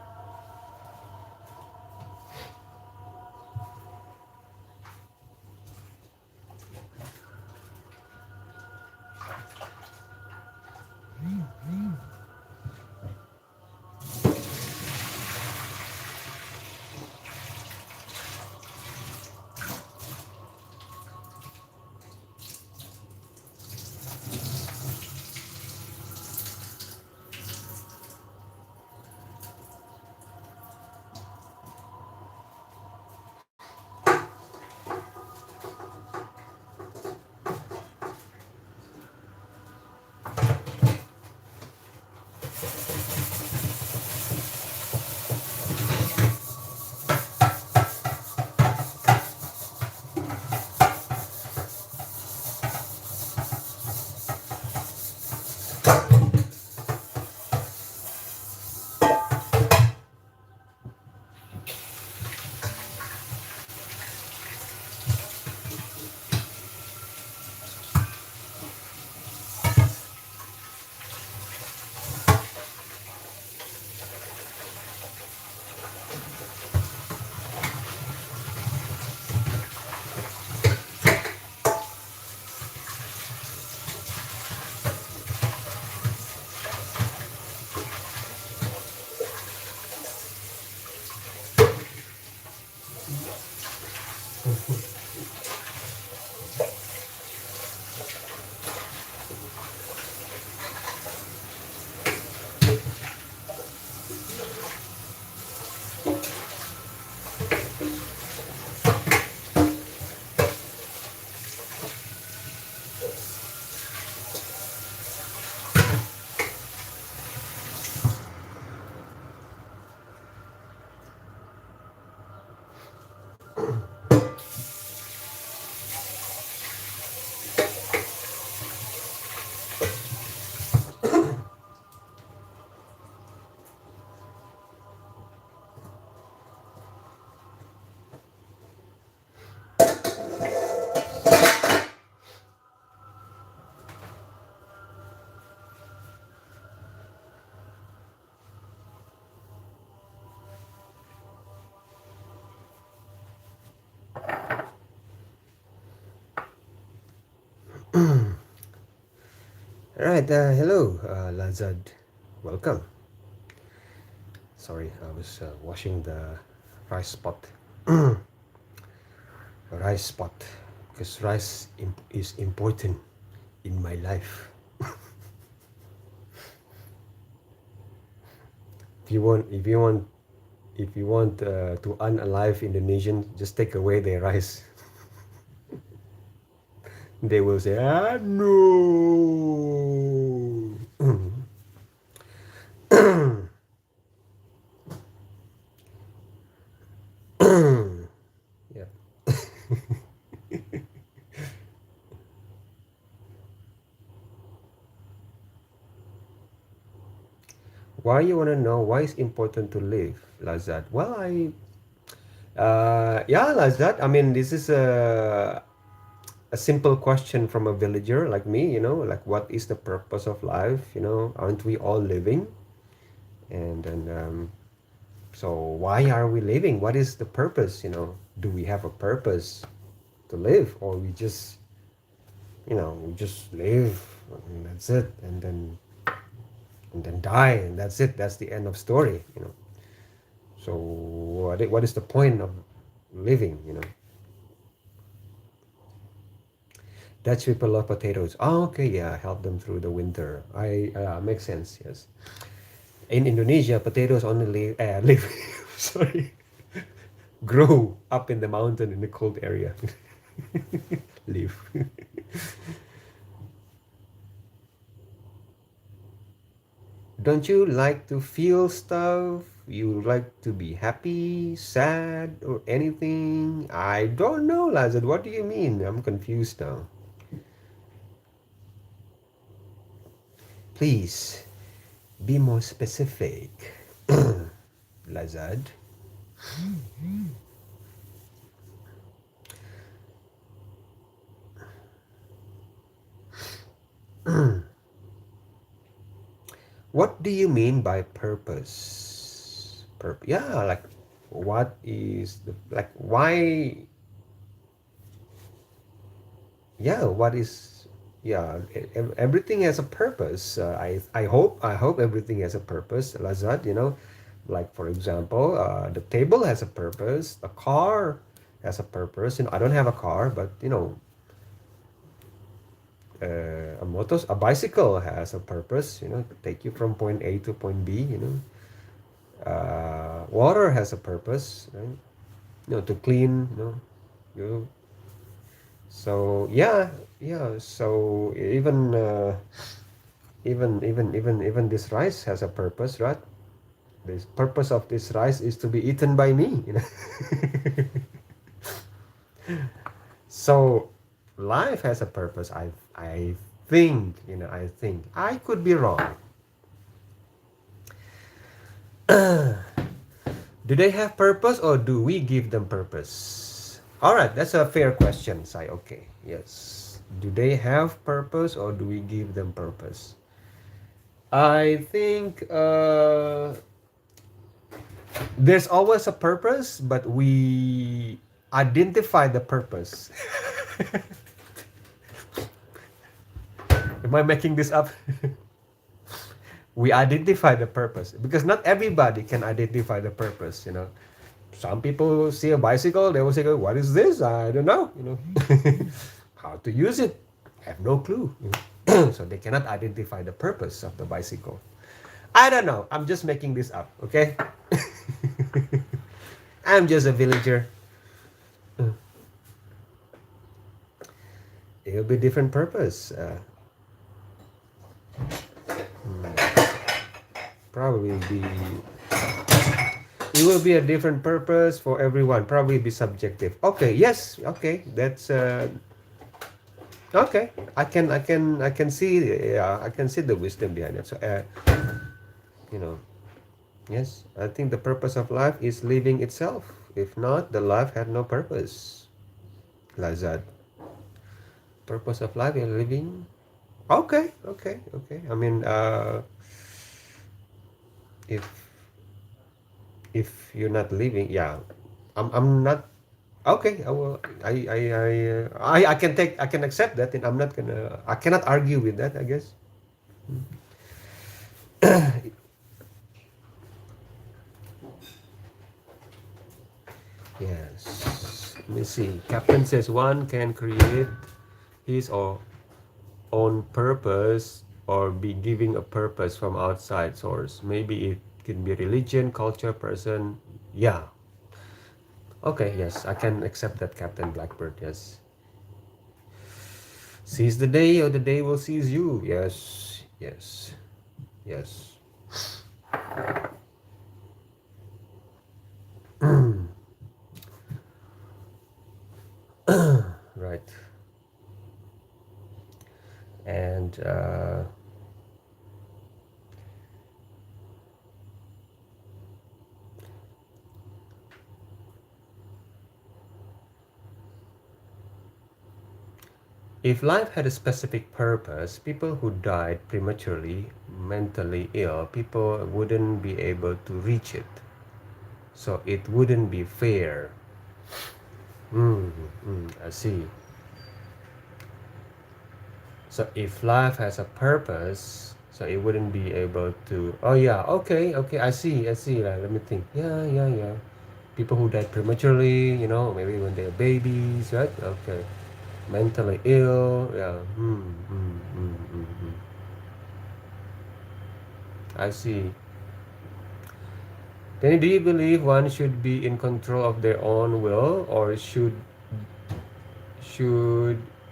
All right, hello, Lazad. Welcome. Sorry, I was washing the rice pot. Rice pot, because rice is important in my life. If you want to unalive Indonesian, just take away their rice. They will say, ah, no. Yeah. Why you want to know why it's important to live? Lazat. Well, yeah, Lazat. I mean, this is a simple question from a villager like me, like what is the purpose of life? Aren't we all living? And then, so why are we living? What is the purpose? Do we have a purpose to live, or we just live and that's it, and then die, and that's it. That's the end of story. So what is the point of living? Dutch people love potatoes. Oh, okay, yeah, help them through the winter. I makes sense. Yes. In Indonesia, potatoes only live sorry, grow up in the mountain in the cold area. Live. Don't you like to feel stuff? You like to be happy, sad, or anything? I don't know, Lazard. What do you mean? I'm confused now. Please be more specific, Lazard. What do you mean by purpose? Yeah, like what is the like why? Yeah, what is yeah? Everything has a purpose. I hope everything has a purpose, Lazat. Like for example, the table has a purpose. The car has a purpose. I don't have a car, but a bicycle has a purpose. To take you from point A to point B. Water has a purpose, right? To clean. You. So yeah, yeah. So even this rice has a purpose, right? The purpose of this rice is to be eaten by me. So life has a purpose. I think I could be wrong. Do they have purpose, or do we give them purpose? All right, that's a fair question, Sai. Okay, yes. Do they have purpose, or do we give them purpose? I think there's always a purpose, but we identify the purpose. Am I making this up? We identify the purpose because not everybody can identify the purpose. Some people see a bicycle, they will say, what is this? I don't know. How to use it, have no clue. So they cannot identify the purpose of the bicycle. I don't know, I'm just making this up. Okay. I'm just a villager. It'll be different purpose. Probably be it will be a different purpose for everyone. Probably be subjective. Okay, yes, okay, that's okay. I can see, yeah, I can see the wisdom behind it. So you know yes, I think the purpose of life is living itself. If not, the life had no purpose. Lazad. Purpose of life is living. Okay, okay, okay. I mean, if you're not living, yeah, I'm not. Okay, I will. I can accept that, and I cannot argue with that, I guess. Yes. Let me see. Captain says one can create his or own purpose or be giving a purpose from outside source. Maybe it can be religion, culture, person. Yeah. Okay, yes, I can accept that, Captain Blackbird. Yes. Seize the day, or the day will seize you. Yes, yes, yes. Right. And If life had a specific purpose, people who died prematurely, mentally ill, people wouldn't be able to reach it. So it wouldn't be fair. I see. So if life has a purpose, so it wouldn't be able to. Oh yeah, okay. I see. Let me think. Yeah. People who died prematurely, maybe when they're babies, right? Okay. Mentally ill, yeah. I see. Then do you believe one should be in control of their own will, or should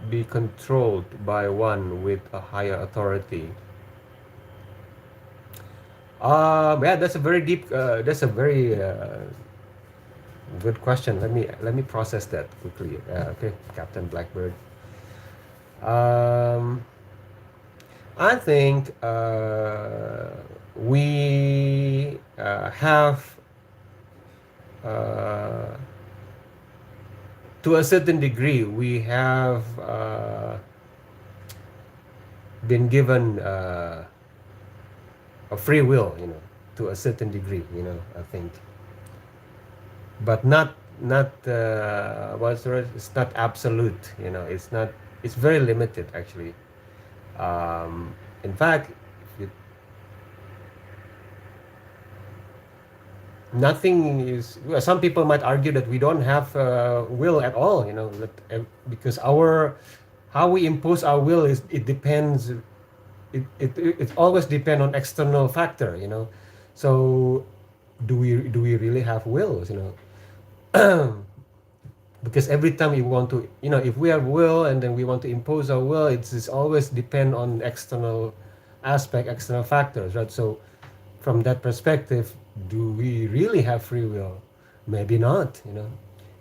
be controlled by one with a higher authority? Yeah, that's a very deep. That's a very good question. Let me process that quickly. Okay, Captain Blackbird. Um, I think we have, uh, to a certain degree, we have been given a free will, to a certain degree, I think, but not what's the word? It's not absolute, It's not. It's very limited, actually. In fact, if you nothing is well, some people might argue that we don't have will at all, because our how we impose our will is it depends it always depend on external factor, so do we really have wills, because every time we want to, if we have will and then we want to impose our will, it's always depend on external factors, right? So from that perspective, do we really have free will? Maybe not,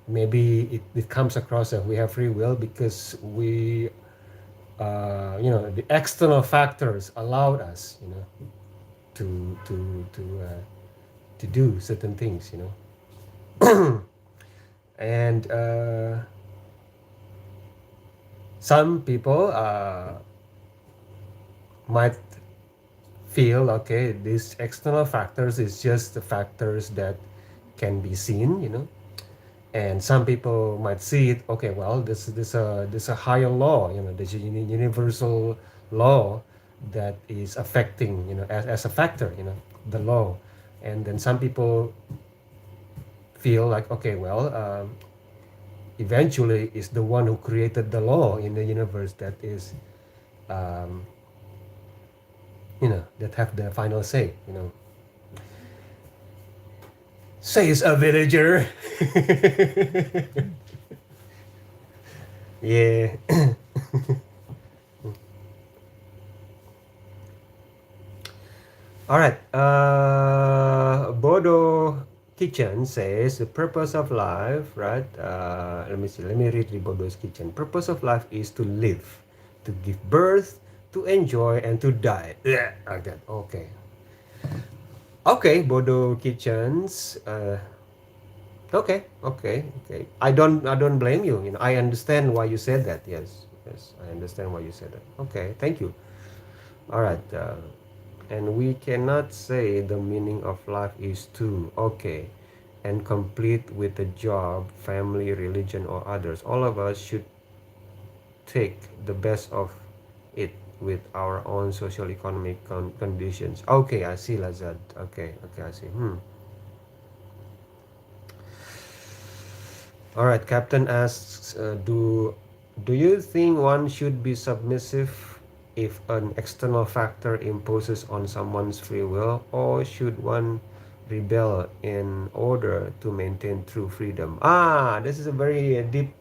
maybe it comes across that we have free will because the external factors allowed us, to do certain things, and some people might feel, okay, these external factors is just the factors that can be seen, and some people might see it, okay, well, this a higher law, there's a universal law that is affecting, as a factor, the law. And then some people feel like, okay, well, eventually it's the one who created the law in the universe that is, um, that have the final say, says a villager. Yeah. All right. Bodo Kitchen says the purpose of life, right? Let me see. Let me read the Bodo's Kitchen. Purpose of life is to live, to give birth, to enjoy, and to die. Yeah, like that. Okay. Okay, Bodo Kitchens. Okay. I don't blame you. I understand why you said that. Yes. I understand why you said that. Okay. Thank you. All right. And we cannot say the meaning of life is to, okay, and complete with a job, family, religion, or others. All of us should take the best of it with our own social economic conditions. Okay, I see, Lazad. Okay, I see. All right, Captain asks, do you think one should be submissive if an external factor imposes on someone's free will, or should one rebel in order to maintain true freedom? This is a very deep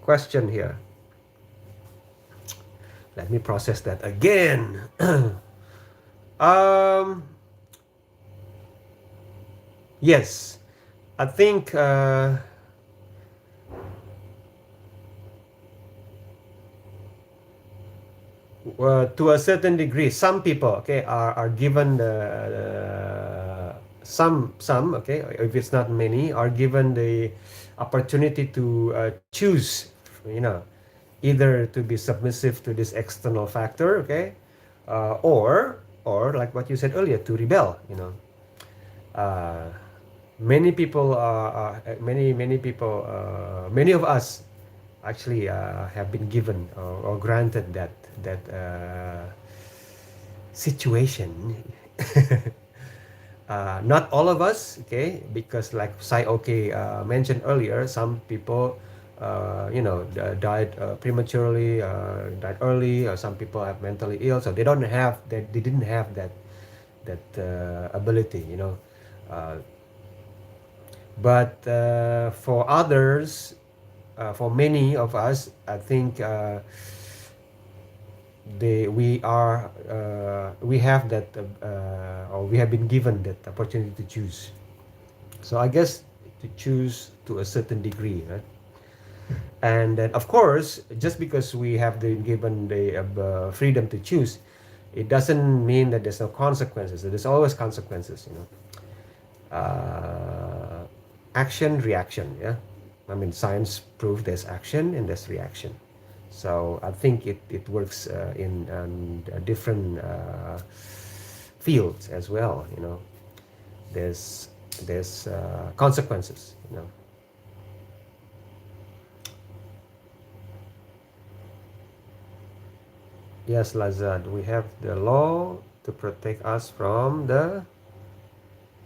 question here. Let me process that again. Yes, I think to a certain degree, some people, okay, are given some, okay, if it's not many, are given the opportunity to choose, either to be submissive to this external factor, okay, or like what you said earlier, to rebel. Uh, many people, many people, many of us actually have been given or granted that situation. Not all of us, okay, because like Sai okay mentioned earlier, some people, died prematurely, died early, or some people have mentally ill, so they didn't have that ability, uh, but for others, for many of us, I think we have that or we have been given that opportunity to choose. So I guess to choose to a certain degree, right? And then of course, just because we have the given the freedom to choose, it doesn't mean that there's no consequences. There's always consequences. Action, reaction. Yeah, I mean science proved there's action and there's reaction. So I think it works in different fields as well. There's consequences. Yes, Lazad, we have the law to protect us from the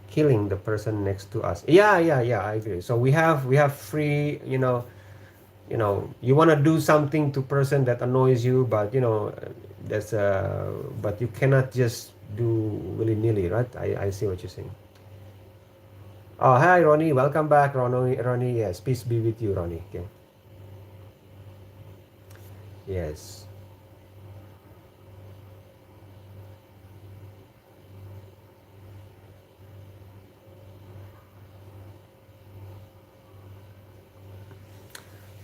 killing the person next to us. Yeah, yeah, yeah, I agree. So we have free, you want to do something to person that annoys you, but that's but you cannot just do willy-nilly, right? I see what you're saying. Oh, hi, Ronnie. Welcome back, Ronnie. Yes, peace be with you, Ronnie. Okay. Yes.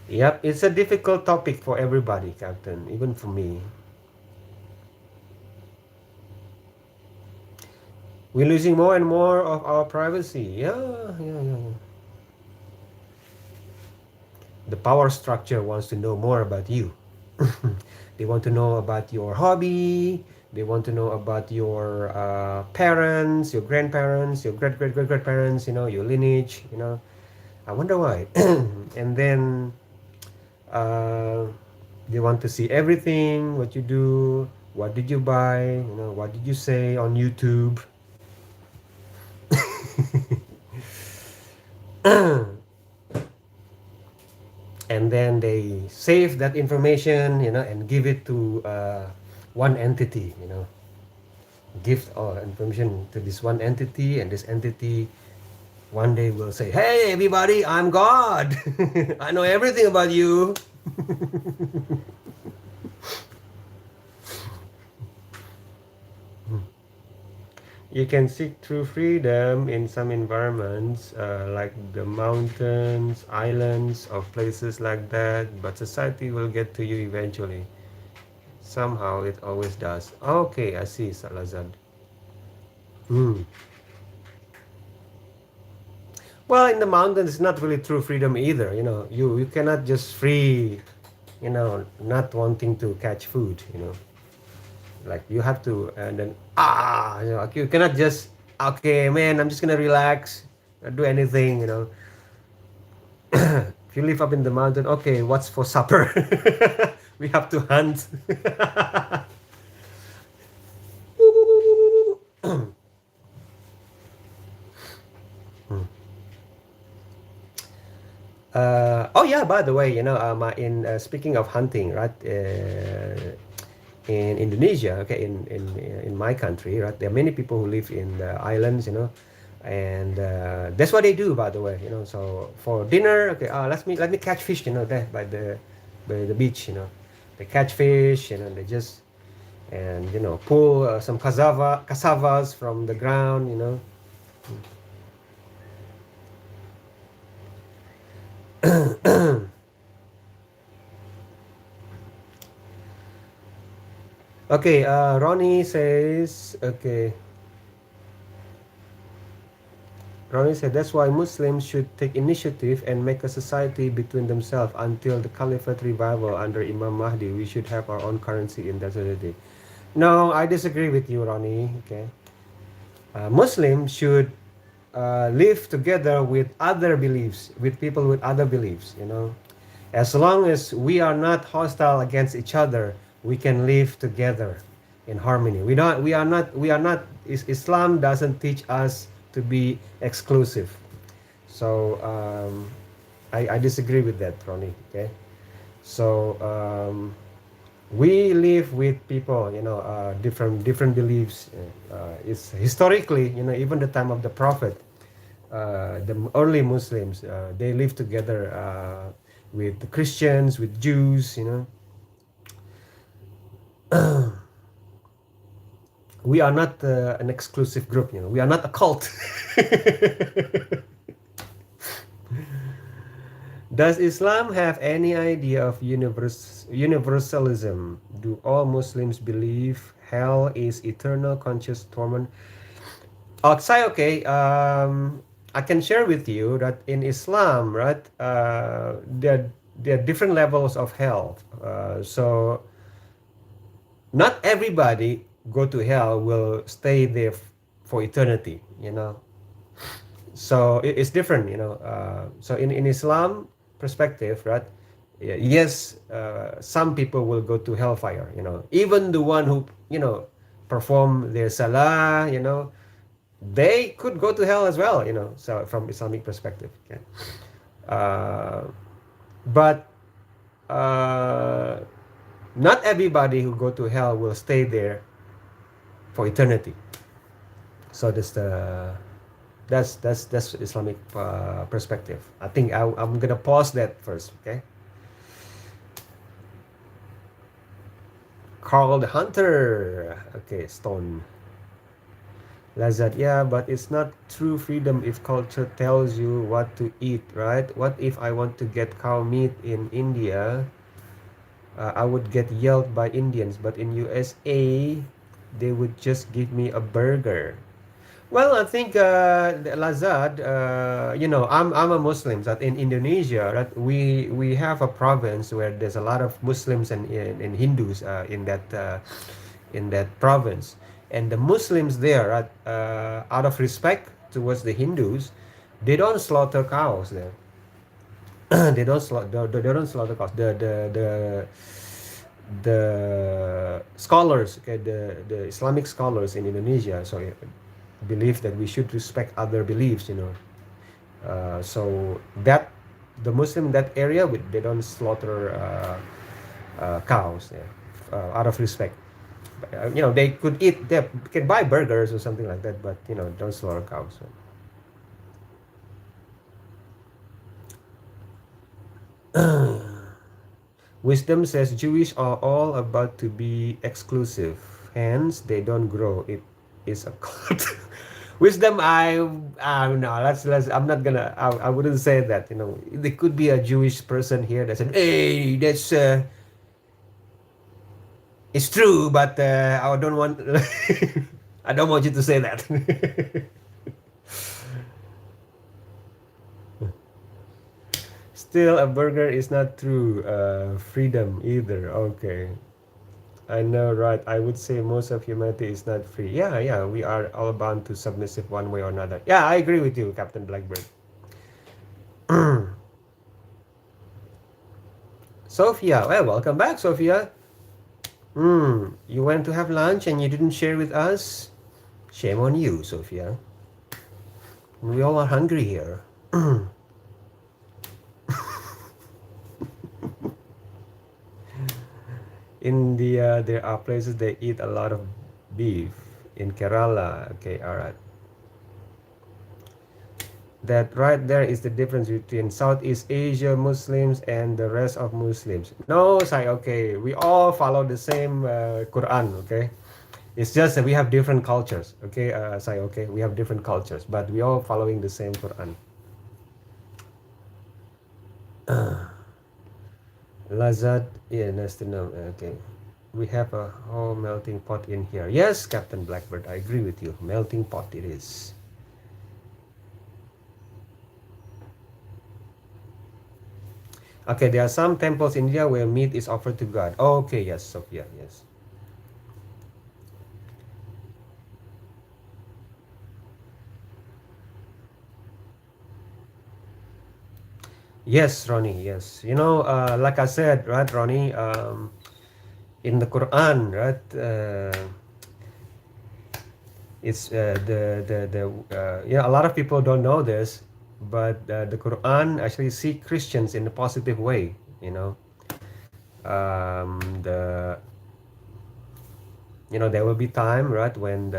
Yep, it's a difficult topic for everybody, Captain, even for me. We're losing more and more of our privacy. Yeah, yeah, yeah. The power structure wants to know more about you. They want to know about your hobby. They want to know about your parents, your grandparents, your great great great grandparents. Your lineage. I wonder why. And then uh, they want to see everything what you do. What did you buy? What did you say on YouTube? And then they save that information, and give it to one entity, give information to this one entity, and this entity one day will say, "Hey, everybody, I'm God. I know everything about you." You can seek true freedom in some environments, like the mountains, islands, or places like that, but society will get to you eventually. Somehow it always does. Okay, I see, Salazar. Hmm. Well, in the mountains, it's not really true freedom either. You cannot just free, not wanting to catch food. Like you have to, and then you cannot just okay, man. I'm just gonna relax, not do anything. If you live up in the mountain, okay, what's for supper? We have to hunt. Oh yeah, by the way, in speaking of hunting, right? In Indonesia, okay, in my country, right? There are many people who live in the islands, and that's what they do, by the way, So for dinner, okay, let me catch fish, there by the beach, they catch fish, they just and pull some cassavas from the ground. Okay, Ronnie says, okay, Ronnie said that's why Muslims should take initiative and make a society between themselves until the Caliphate revival under Imam Mahdi. We should have our own currency in that society. No, I disagree with you, Ronnie. Okay, Muslims should live together with other beliefs, with people with other beliefs. You know, as long as we are not hostile against each other, we can live together in harmony. We don't. We are not. We are not. Islam doesn't teach us to be exclusive. So I disagree with that, Ronnie. Okay. So we live with people, you know, different beliefs. It's historically, you know, even the time of the Prophet, the early Muslims, they live together with the Christians, with Jews, you know. We are not an exclusive group, you know. We are not a cult. Does Islam have any idea of universalism? Do all Muslims believe hell is eternal conscious torment? Okay, I can share with you that in Islam, right, there are different levels of hell. So not everybody go to hell will stay there for eternity, you know. So it's different, you know. So in Islam perspective, right? Yes, some people will go to hellfire, you know. Even the one who, you know, perform their salah, you know, they could go to hell as well, you know. So from Islamic perspective, okay. Uh, but uh, not everybody who go to hell will stay there for eternity. So that's Islamic perspective. I think I'm gonna pause that first, okay? Carl the Hunter, okay, Stone. Lazat, yeah, but it's not true freedom if culture tells you what to eat, right? What if I want to get cow meat in India? I would get yelled by Indians, but in USA, they would just give me a burger. Well, I think Lazad, you know, I'm a Muslim. That in Indonesia, right, we have a province where there's a lot of Muslims and Hindus in that province, and the Muslims there, right, out of respect towards the Hindus, they don't slaughter cows there. They don't slaughter cows. The scholars, okay, the Islamic scholars in Indonesia, so believe that we should respect other beliefs, you know. So that the Muslim in that area, they don't slaughter cows, yeah, out of respect. You know, they could eat, they can buy burgers or something like that, but you know, don't slaughter cows. So. Wisdom says Jewish are all about to be exclusive, hence they don't grow. It is a cult. Wisdom, no, let's. I'm not gonna. I wouldn't say that. You know, there could be a Jewish person here that said, "Hey, that's it's true," but I don't want. I don't want you to say that. Still, a burger is not true freedom either. Okay. I know, right? I would say most of humanity is not free. Yeah, yeah, we are all bound to submissive one way or another. Yeah, I agree with you, Captain Blackbird. Sophia, well, welcome back, Sophia. You went to have lunch and you didn't share with us? Shame on you, Sophia. We all are hungry here. India, there are places they eat a lot of beef. In Kerala, okay, all right. That right there is the difference between Southeast Asia Muslims and the rest of Muslims. No, Sai, okay, we all follow the same Quran, okay? It's just that we have different cultures, okay, Sai, okay? We have different cultures, but we all following the same Quran. Lazad, yeah, nice to know, okay. We have a whole melting pot in here. Yes, Captain Blackbird, I agree with you. Melting pot it is. Okay, there are some temples in India where meat is offered to God. Oh, okay, yes, Sophia, yes. Yes, Ronnie, yes. Like I said, right, Ronnie, in the Quran, right, it's yeah, a lot of people don't know this, but the Quran actually see Christians in a positive way, you know. The there will be time, right, when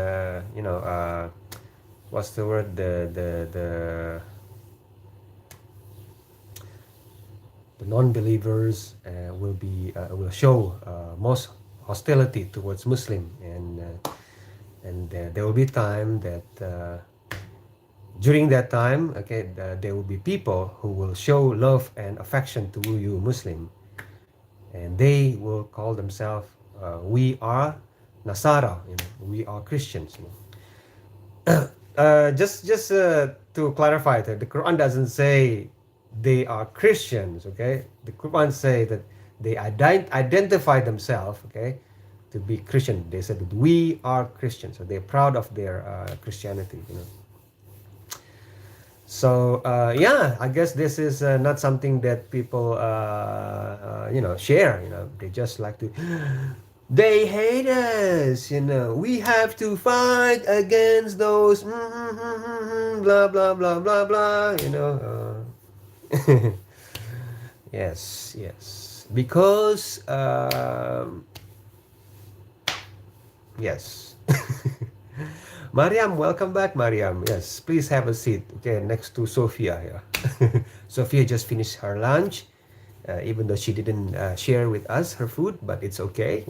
what's the word, the non-believers will show most hostility towards Muslim, and there will be time that during that time, okay, there will be people who will show love and affection to you Muslim, and they will call themselves, we are Nasara, we are Christians. Just to clarify that the Quran doesn't say they are Christians, okay? The Quran say that they identify themselves, okay, to be Christian. They said that we are Christians, so they're proud of their Christianity. So yeah, I guess this is not something that people share. They just like to. They hate us. We have to fight against those. Blah blah blah blah blah. Yes, yes. Because yes. Mariam, welcome back, Mariam. Yes, please have a seat. Okay, next to Sophia here. Sophia just finished her lunch, even though she didn't share with us her food, but it's okay.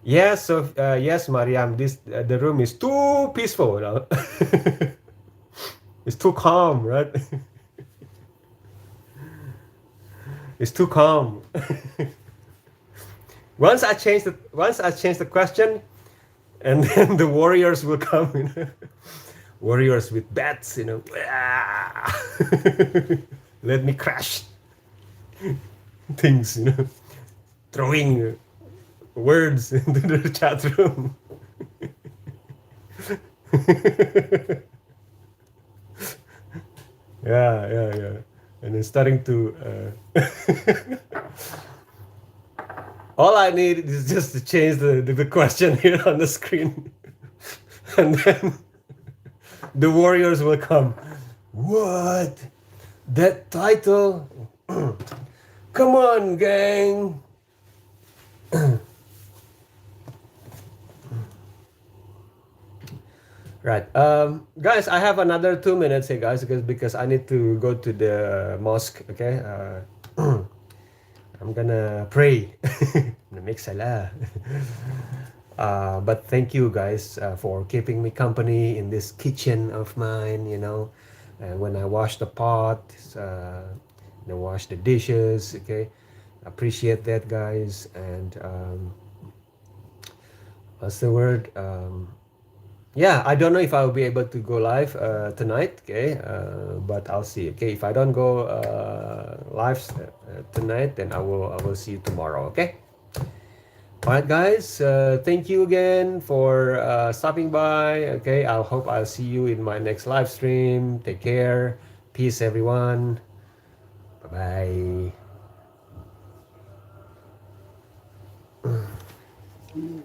Yes, so yes, Mariam. The room is too peaceful. It's too calm, right? It's too calm. Once I change the question, and then the warriors will come. Warriors with bats. Let me crash things. Throwing words into the chat room. Yeah, yeah, yeah. And then starting to. All I need is just to change the question here on the screen, and then the warriors will come. What? That title? Come on, gang. Right. Guys, I have another 2 minutes here, guys, because I need to go to the mosque. Okay. I'm gonna pray. Make salah. But thank you guys for keeping me company in this kitchen of mine. When I wash the pot, wash the dishes. Okay. Appreciate that, guys. And what's the word? Yeah, I don't know if I'll be able to go live tonight, okay? But I'll see. Okay, if I don't go live tonight, then I will see you tomorrow. Okay. All right, guys. Thank you again for stopping by. Okay, I hope I'll see you in my next live stream. Take care. Peace, everyone. Bye bye.